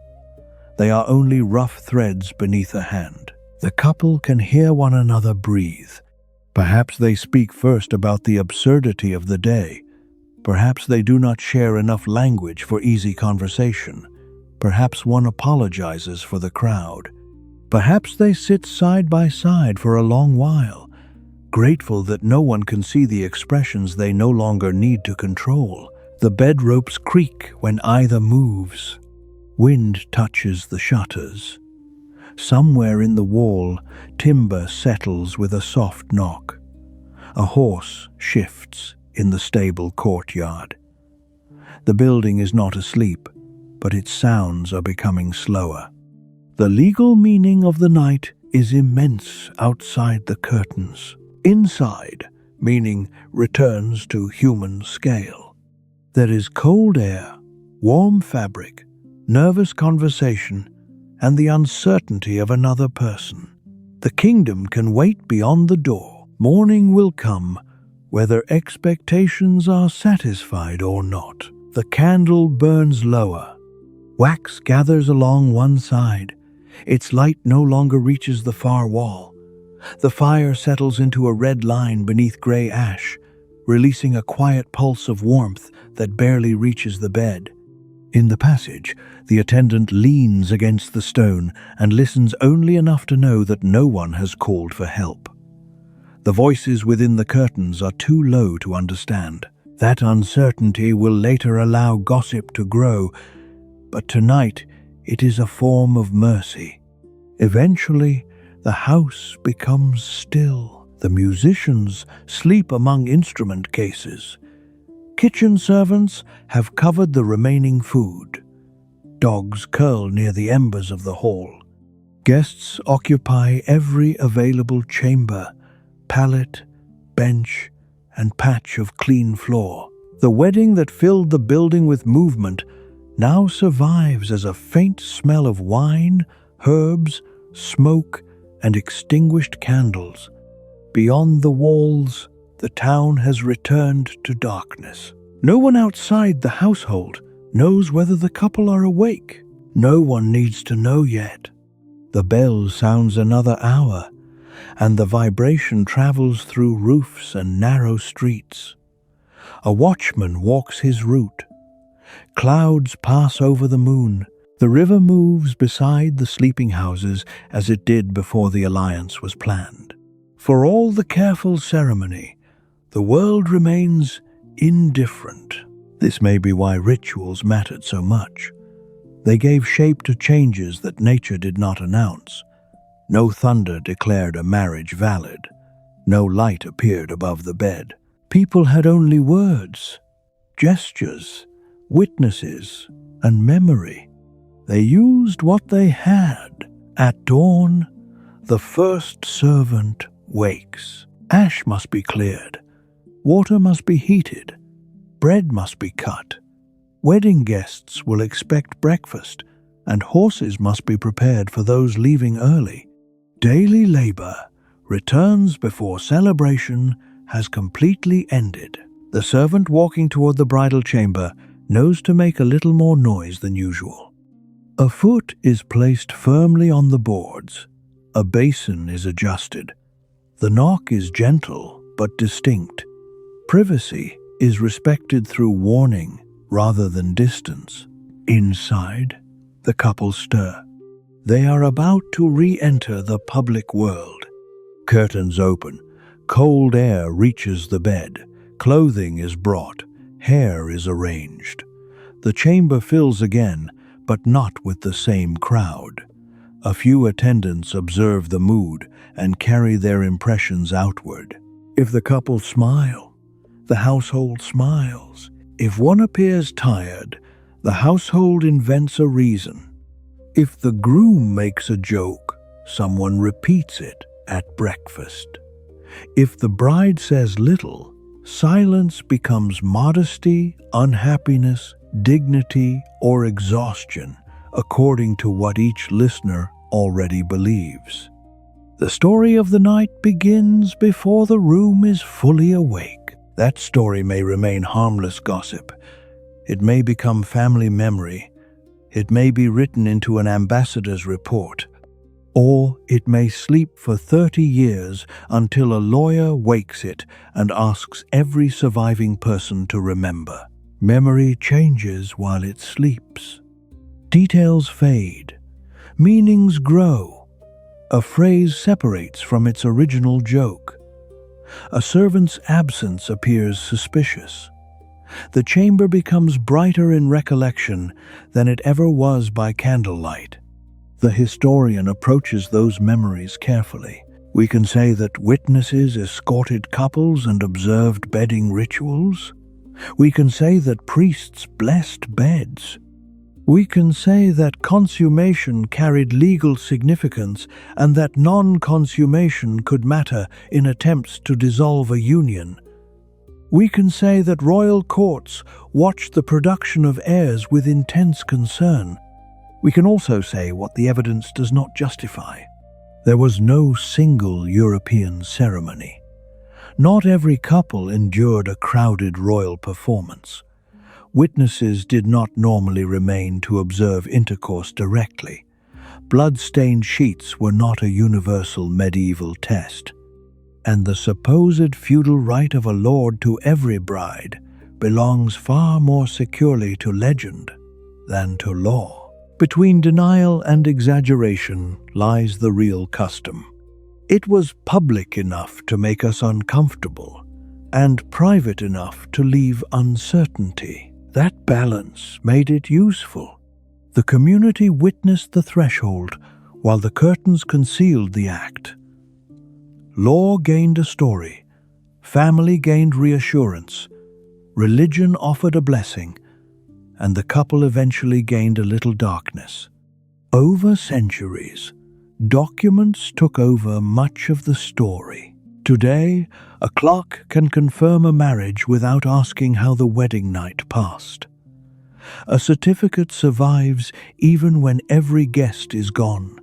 They are only rough threads beneath a hand. The couple can hear one another breathe. Perhaps they speak first about the absurdity of the day. Perhaps they do not share enough language for easy conversation. Perhaps one apologizes for the crowd. Perhaps they sit side by side for a long while, grateful that no one can see the expressions they no longer need to control. The bed ropes creak when either moves. Wind touches the shutters. Somewhere in the wall, timber settles with a soft knock. A horse shifts in the stable courtyard. The building is not asleep, but its sounds are becoming slower. The legal meaning of the night is immense outside the curtains. Inside, meaning returns to human scale. There is cold air, warm fabric, nervous conversation, and the uncertainty of another person. The kingdom can wait beyond the door. Morning will come, whether expectations are satisfied or not. The candle burns lower. Wax gathers along one side. Its light no longer reaches the far wall. The fire settles into a red line beneath gray ash, releasing a quiet pulse of warmth that barely reaches the bed. In the passage, the attendant leans against the stone and listens only enough to know that no one has called for help. The voices within the curtains are too low to understand. That uncertainty will later allow gossip to grow, but tonight it is a form of mercy. Eventually, the house becomes still. The musicians sleep among instrument cases. Kitchen servants have covered the remaining food. Dogs curl near the embers of the hall. Guests occupy every available chamber, pallet, bench, and patch of clean floor. The wedding that filled the building with movement now survives as a faint smell of wine, herbs, smoke, and extinguished candles. Beyond the walls, the town has returned to darkness. No one outside the household knows whether the couple are awake. No one needs to know yet. The bell sounds another hour, and the vibration travels through roofs and narrow streets. A watchman walks his route. Clouds pass over the moon. The river moves beside the sleeping houses as it did before the alliance was planned. For all the careful ceremony, the world remains indifferent. This may be why rituals mattered so much. They gave shape to changes that nature did not announce. No thunder declared a marriage valid. No light appeared above the bed. People had only words, gestures, witnesses, and memory. They used what they had. At dawn, the first servant wakes. Ash must be cleared. Water must be heated. Bread must be cut. Wedding guests will expect breakfast, and horses must be prepared for those leaving early. Daily labor returns before celebration has completely ended. The servant walking toward the bridal chamber knows to make a little more noise than usual. A foot is placed firmly on the boards. A basin is adjusted. The knock is gentle but distinct. Privacy is respected through warning rather than distance. Inside, the couple stir. They are about to re-enter the public world. Curtains open. Cold air reaches the bed. Clothing is brought. Hair is arranged. The chamber fills again, but not with the same crowd. A few attendants observe the mood and carry their impressions outward. If the couple smile, the household smiles. If one appears tired, the household invents a reason. If the groom makes a joke, someone repeats it at breakfast. If the bride says little, silence becomes modesty, unhappiness, dignity, or exhaustion, according to what each listener already believes. The story of the night begins before the room is fully awake. That story may remain harmless gossip. It may become family memory. It may be written into an ambassador's report. Or it may sleep for 30 years until a lawyer wakes it and asks every surviving person to remember. Memory changes while it sleeps. Details fade. Meanings grow. A phrase separates from its original joke. A servant's absence appears suspicious. The chamber becomes brighter in recollection than it ever was by candlelight. The historian approaches those memories carefully. We can say that witnesses escorted couples and observed bedding rituals. We can say that priests blessed beds. We can say that consummation carried legal significance and that non-consummation could matter in attempts to dissolve a union. We can say that royal courts watched the production of heirs with intense concern. We can also say what the evidence does not justify. There was no single European ceremony. Not every couple endured a crowded royal performance. Witnesses did not normally remain to observe intercourse directly. Blood-stained sheets were not a universal medieval test. And the supposed feudal right of a lord to every bride belongs far more securely to legend than to law. Between denial and exaggeration lies the real custom. It was public enough to make us uncomfortable, and private enough to leave uncertainty. That balance made it useful. The community witnessed the threshold, while the curtains concealed the act. Law gained a story, family gained reassurance, religion offered a blessing, and the couple eventually gained a little darkness. Over centuries, documents took over much of the story. Today, a clock can confirm a marriage without asking how the wedding night passed. A certificate survives even when every guest is gone.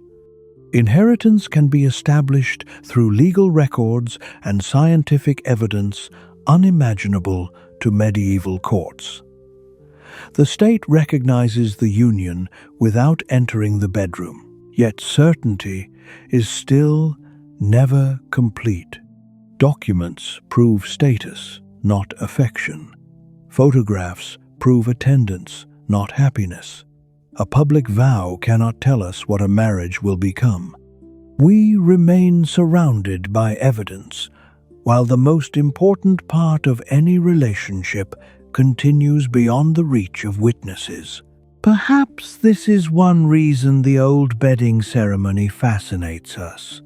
Inheritance can be established through legal records and scientific evidence unimaginable to medieval courts. The state recognizes the union without entering the bedroom, yet certainty is still never complete. Documents prove status, not affection. Photographs prove attendance, not happiness. A public vow cannot tell us what a marriage will become. We remain surrounded by evidence, while the most important part of any relationship continues beyond the reach of witnesses. Perhaps this is one reason the old bedding ceremony fascinates us.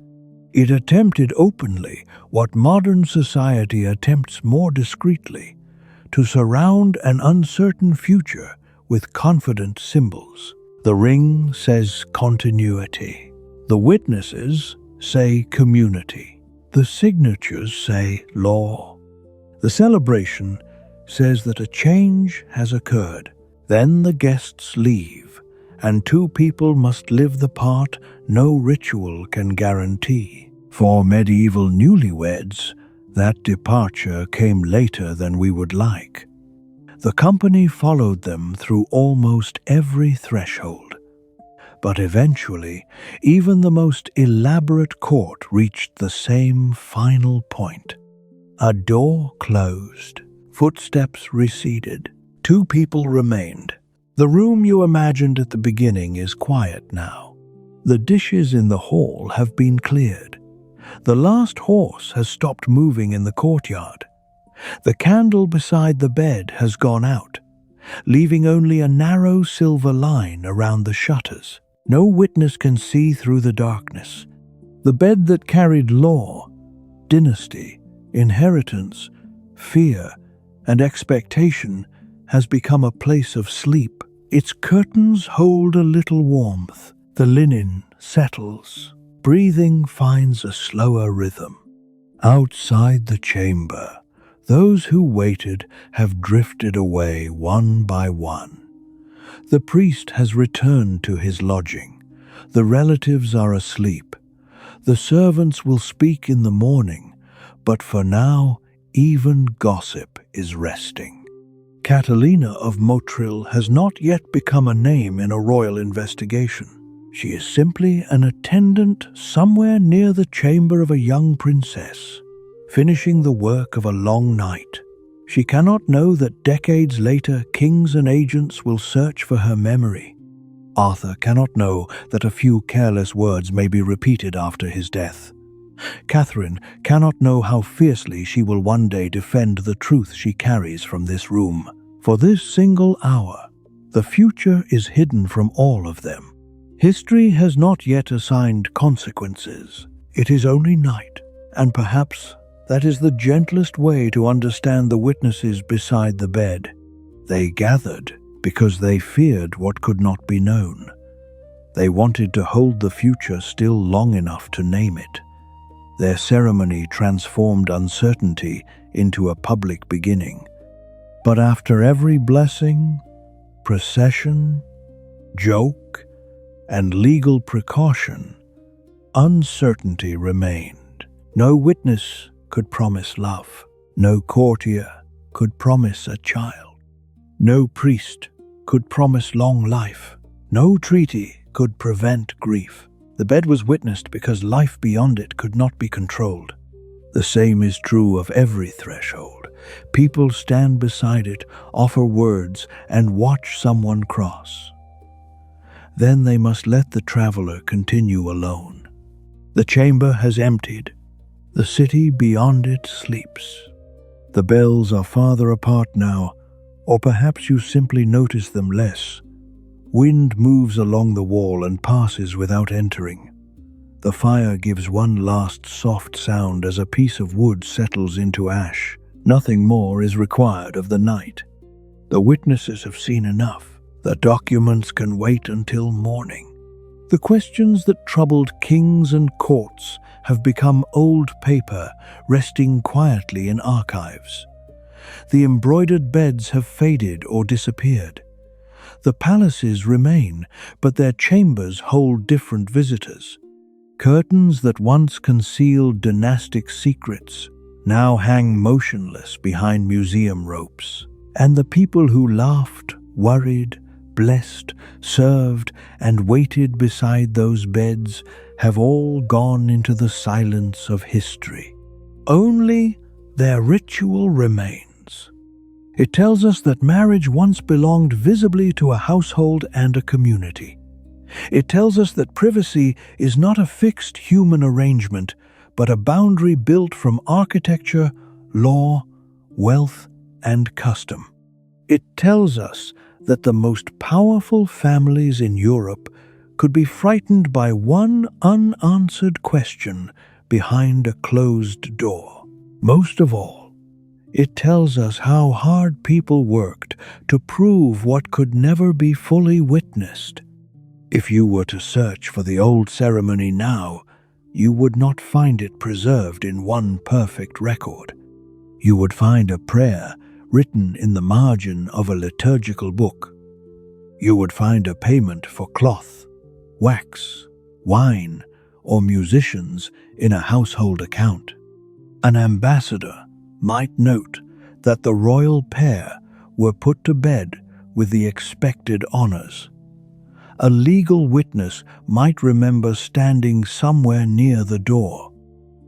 It attempted openly what modern society attempts more discreetly, to surround an uncertain future with confident symbols. The ring says continuity. The witnesses say community. The signatures say law. The celebration says that a change has occurred. Then the guests leave, and two people must live the part no ritual can guarantee. For medieval newlyweds, that departure came later than we would like. The company followed them through almost every threshold. But eventually, even the most elaborate court reached the same final point. A door closed. Footsteps receded. Two people remained. The room you imagined at the beginning is quiet now. The dishes in the hall have been cleared. The last horse has stopped moving in the courtyard. The candle beside the bed has gone out, leaving only a narrow silver line around the shutters. No witness can see through the darkness. The bed that carried law, dynasty, inheritance, fear, and expectation has become a place of sleep. Its curtains hold a little warmth. The linen settles. Breathing finds a slower rhythm. Outside the chamber, those who waited have drifted away one by one. The priest has returned to his lodging. The relatives are asleep. The servants will speak in the morning, but for now, even gossip is resting. Catalina of Motril has not yet become a name in a royal investigation. She is simply an attendant somewhere near the chamber of a young princess, finishing the work of a long night. She cannot know that decades later kings and agents will search for her memory. Arthur cannot know that a few careless words may be repeated after his death. Catherine cannot know how fiercely she will one day defend the truth she carries from this room. For this single hour, the future is hidden from all of them. History has not yet assigned consequences. It is only night, and perhaps that is the gentlest way to understand the witnesses beside the bed. They gathered because they feared what could not be known. They wanted to hold the future still long enough to name it. Their ceremony transformed uncertainty into a public beginning. But after every blessing, procession, joke, and legal precaution, uncertainty remained. No witness could promise love. No courtier could promise a child. No priest could promise long life. No treaty could prevent grief. The bed was witnessed because life beyond it could not be controlled. The same is true of every threshold. People stand beside it, offer words, and watch someone cross. Then they must let the traveler continue alone. The chamber has emptied. The city beyond it sleeps. The bells are farther apart now, or perhaps you simply notice them less. Wind moves along the wall and passes without entering. The fire gives one last soft sound as a piece of wood settles into ash. Nothing more is required of the night. The witnesses have seen enough. The documents can wait until morning. The questions that troubled kings and courts have become old paper resting quietly in archives. The embroidered beds have faded or disappeared. The palaces remain, but their chambers hold different visitors. Curtains that once concealed dynastic secrets now hang motionless behind museum ropes. And the people who laughed, worried, blessed, served, and waited beside those beds have all gone into the silence of history. Only their ritual remains. It tells us that marriage once belonged visibly to a household and a community. It tells us that privacy is not a fixed human arrangement, but a boundary built from architecture, law, wealth, and custom. It tells us that the most powerful families in Europe could be frightened by one unanswered question behind a closed door. Most of all, it tells us how hard people worked to prove what could never be fully witnessed. If you were to search for the old ceremony now, you would not find it preserved in one perfect record. You would find a prayer written in the margin of a liturgical book. You would find a payment for cloth, wax, wine, or musicians in a household account. An ambassador might note that the royal pair were put to bed with the expected honors. A legal witness might remember standing somewhere near the door.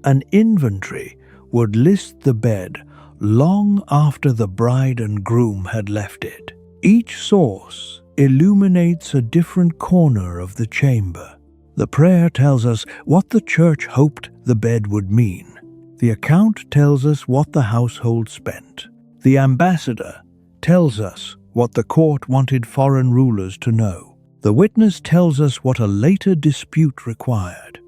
An inventory would list the bed long after the bride and groom had left it. Each source illuminates a different corner of the chamber. The prayer tells us what the church hoped the bed would mean. The account tells us what the household spent. The ambassador tells us what the court wanted foreign rulers to know. The witness tells us what a later dispute required.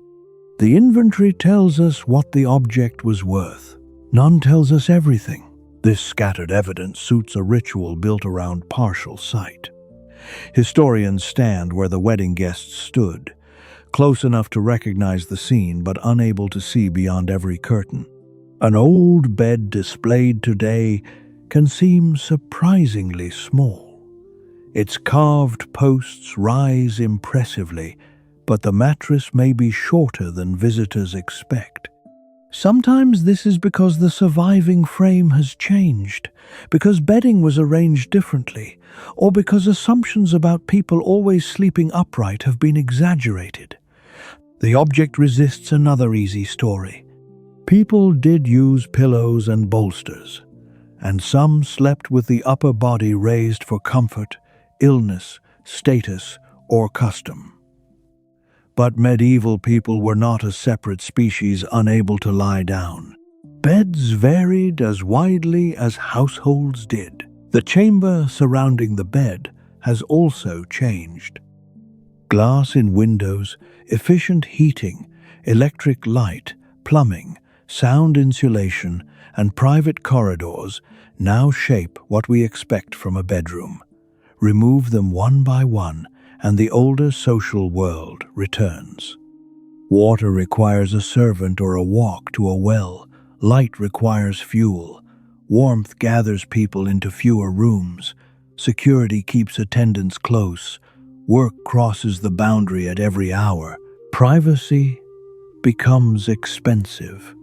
The inventory tells us what the object was worth. None tells us everything. This scattered evidence suits a ritual built around partial sight. Historians stand where the wedding guests stood, close enough to recognize the scene but unable to see beyond every curtain. An old bed displayed today can seem surprisingly small. Its carved posts rise impressively, but the mattress may be shorter than visitors expect. Sometimes this is because the surviving frame has changed, because bedding was arranged differently, or because assumptions about people always sleeping upright have been exaggerated. The object resists another easy story. People did use pillows and bolsters, and some slept with the upper body raised for comfort, illness, status, or custom. But medieval people were not a separate species unable to lie down. Beds varied as widely as households did. The chamber surrounding the bed has also changed. Glass in windows, efficient heating, electric light, plumbing, sound insulation, and private corridors now shape what we expect from a bedroom. Remove them one by one, and the older social world returns. Water requires a servant or a walk to a well. Light requires fuel. Warmth gathers people into fewer rooms. Security keeps attendants close. Work crosses the boundary at every hour. Privacy becomes expensive.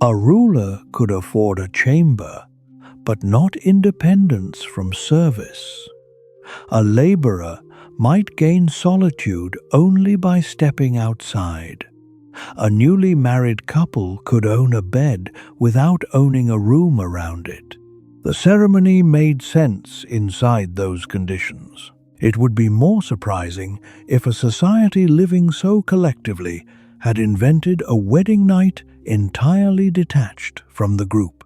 A ruler could afford a chamber, but not independence from service. A laborer might gain solitude only by stepping outside. A newly married couple could own a bed without owning a room around it. The ceremony made sense inside those conditions. It would be more surprising if a society living so collectively had invented a wedding night entirely detached from the group.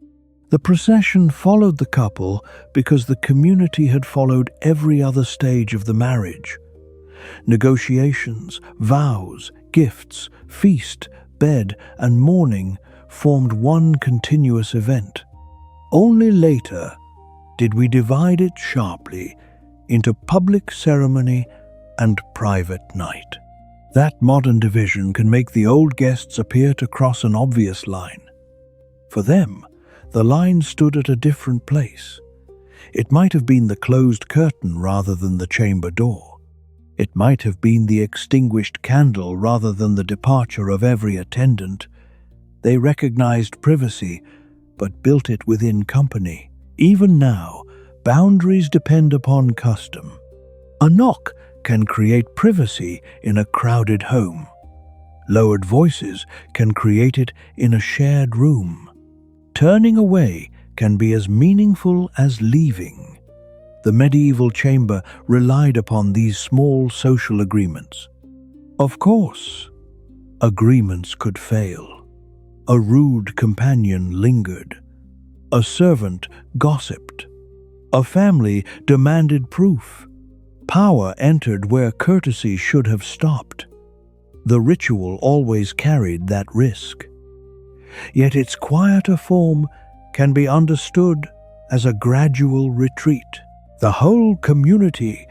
The procession followed the couple because the community had followed every other stage of the marriage. Negotiations, vows, gifts, feast, bed, and mourning formed one continuous event. Only later did we divide it sharply into public ceremony and private night. That modern division can make the old guests appear to cross an obvious line. For them, the line stood at a different place. It might have been the closed curtain rather than the chamber door. It might have been the extinguished candle rather than the departure of every attendant. They recognized privacy, but built it within company. Even now, boundaries depend upon custom. A knock can create privacy in a crowded home. Lowered voices can create it in a shared room. Turning away can be as meaningful as leaving. The medieval chamber relied upon these small social agreements. Of course, agreements could fail. A rude companion lingered. A servant gossiped. A family demanded proof. Power entered where courtesy should have stopped. The ritual always carried that risk. Yet its quieter form can be understood as a gradual retreat. The whole community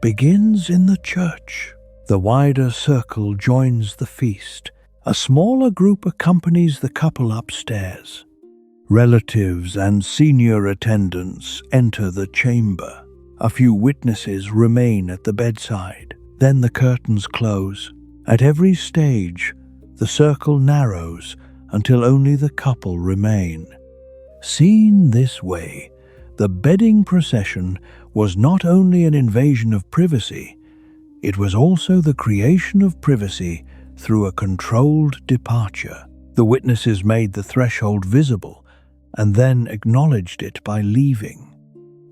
begins in the church. The wider circle joins the feast. A smaller group accompanies the couple upstairs. Relatives and senior attendants enter the chamber. A few witnesses remain at the bedside. Then the curtains close. At every stage, the circle narrows until only the couple remain. Seen this way, the bedding procession was not only an invasion of privacy, it was also the creation of privacy through a controlled departure. The witnesses made the threshold visible and then acknowledged it by leaving.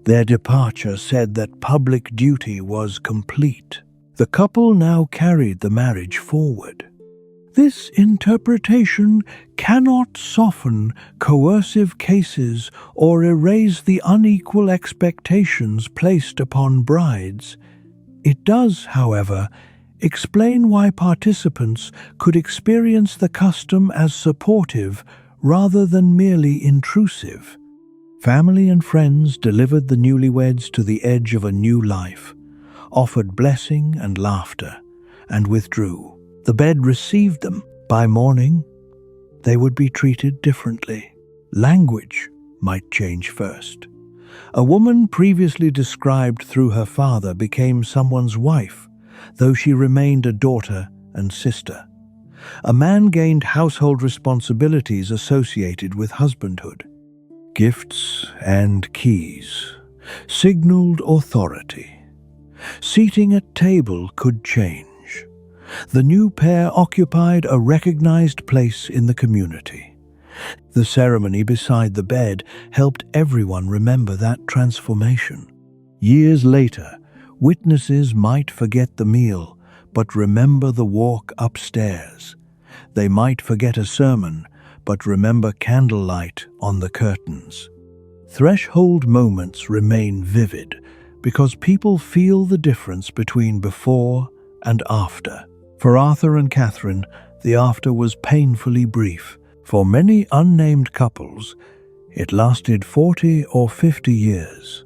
Their departure said that public duty was complete. The couple now carried the marriage forward. This interpretation cannot soften coercive cases or erase the unequal expectations placed upon brides. It does, however, explain why participants could experience the custom as supportive rather than merely intrusive. Family and friends delivered the newlyweds to the edge of a new life, offered blessing and laughter, and withdrew. The bed received them. By morning, they would be treated differently. Language might change first. A woman previously described through her father became someone's wife, though she remained a daughter and sister. A man gained household responsibilities associated with husbandhood. Gifts and keys signaled authority. Seating at table could change. The new pair occupied a recognized place in the community. The ceremony beside the bed helped everyone remember that transformation. Years later, witnesses might forget the meal, but remember the walk upstairs. They might forget a sermon, but remember candlelight on the curtains. Threshold moments remain vivid because people feel the difference between before and after. For Arthur and Catherine, the after was painfully brief. For many unnamed couples, it lasted 40 or 50 years.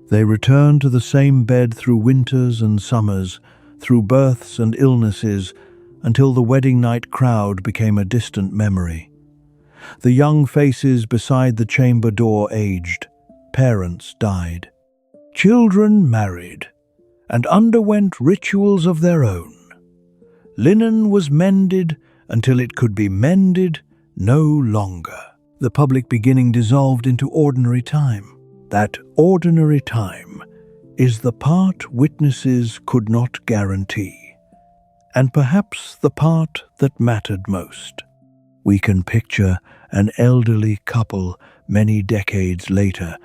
They returned to the same bed through winters and summers, through births and illnesses, until the wedding night crowd became a distant memory. The young faces beside the chamber door aged. Parents died. Children married and underwent rituals of their own. Linen was mended until it could be mended no longer. The public beginning dissolved into ordinary time. That ordinary time is the part witnesses could not guarantee, and perhaps the part that mattered most. We can picture an elderly couple many decades later,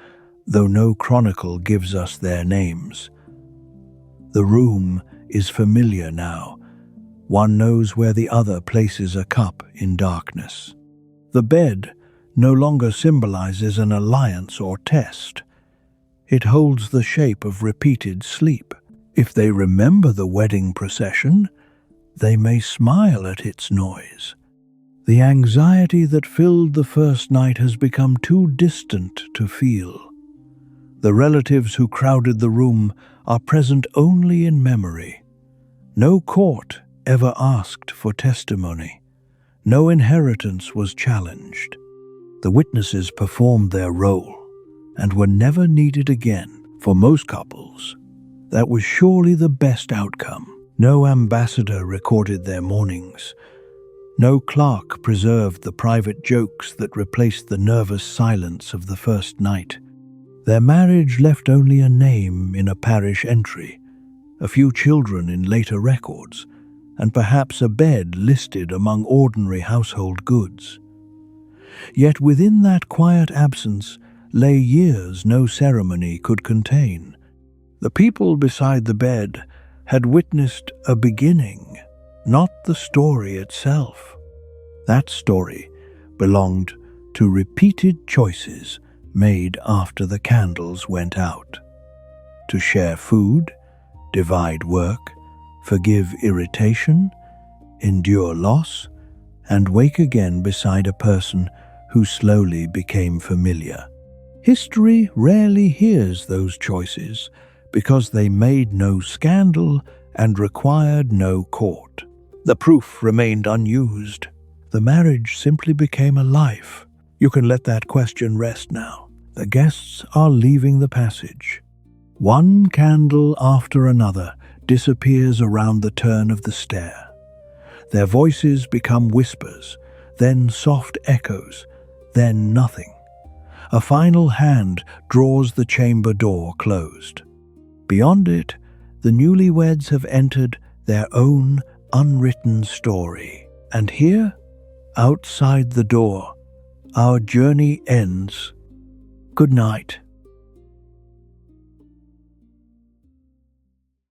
though no chronicle gives us their names. The room is familiar now. One knows where the other places a cup in darkness. The bed no longer symbolizes an alliance or test. It holds the shape of repeated sleep. If they remember the wedding procession, they may smile at its noise. The anxiety that filled the first night has become too distant to feel. The relatives who crowded the room are present only in memory. No court ever asked for testimony. No inheritance was challenged. The witnesses performed their role and were never needed again. For most couples, that was surely the best outcome. No ambassador recorded their mournings. No clerk preserved the private jokes that replaced the nervous silence of the first night. Their marriage left only a name in a parish entry, a few children in later records, and perhaps a bed listed among ordinary household goods. Yet within that quiet absence, lay years no ceremony could contain. The people beside the bed had witnessed a beginning, not the story itself. That story belonged to repeated choices made after the candles went out. To share food, divide work, forgive irritation, endure loss, and wake again beside a person who slowly became familiar. History rarely hears those choices because they made no scandal and required no court. The proof remained unused. The marriage simply became a life. You can let that question rest now. The guests are leaving the passage. One candle after another disappears around the turn of the stair. Their voices become whispers, then soft echoes, then nothing. A final hand draws the chamber door closed. Beyond it, the newlyweds have entered their own unwritten story. And here, outside the door, our journey ends. Good night.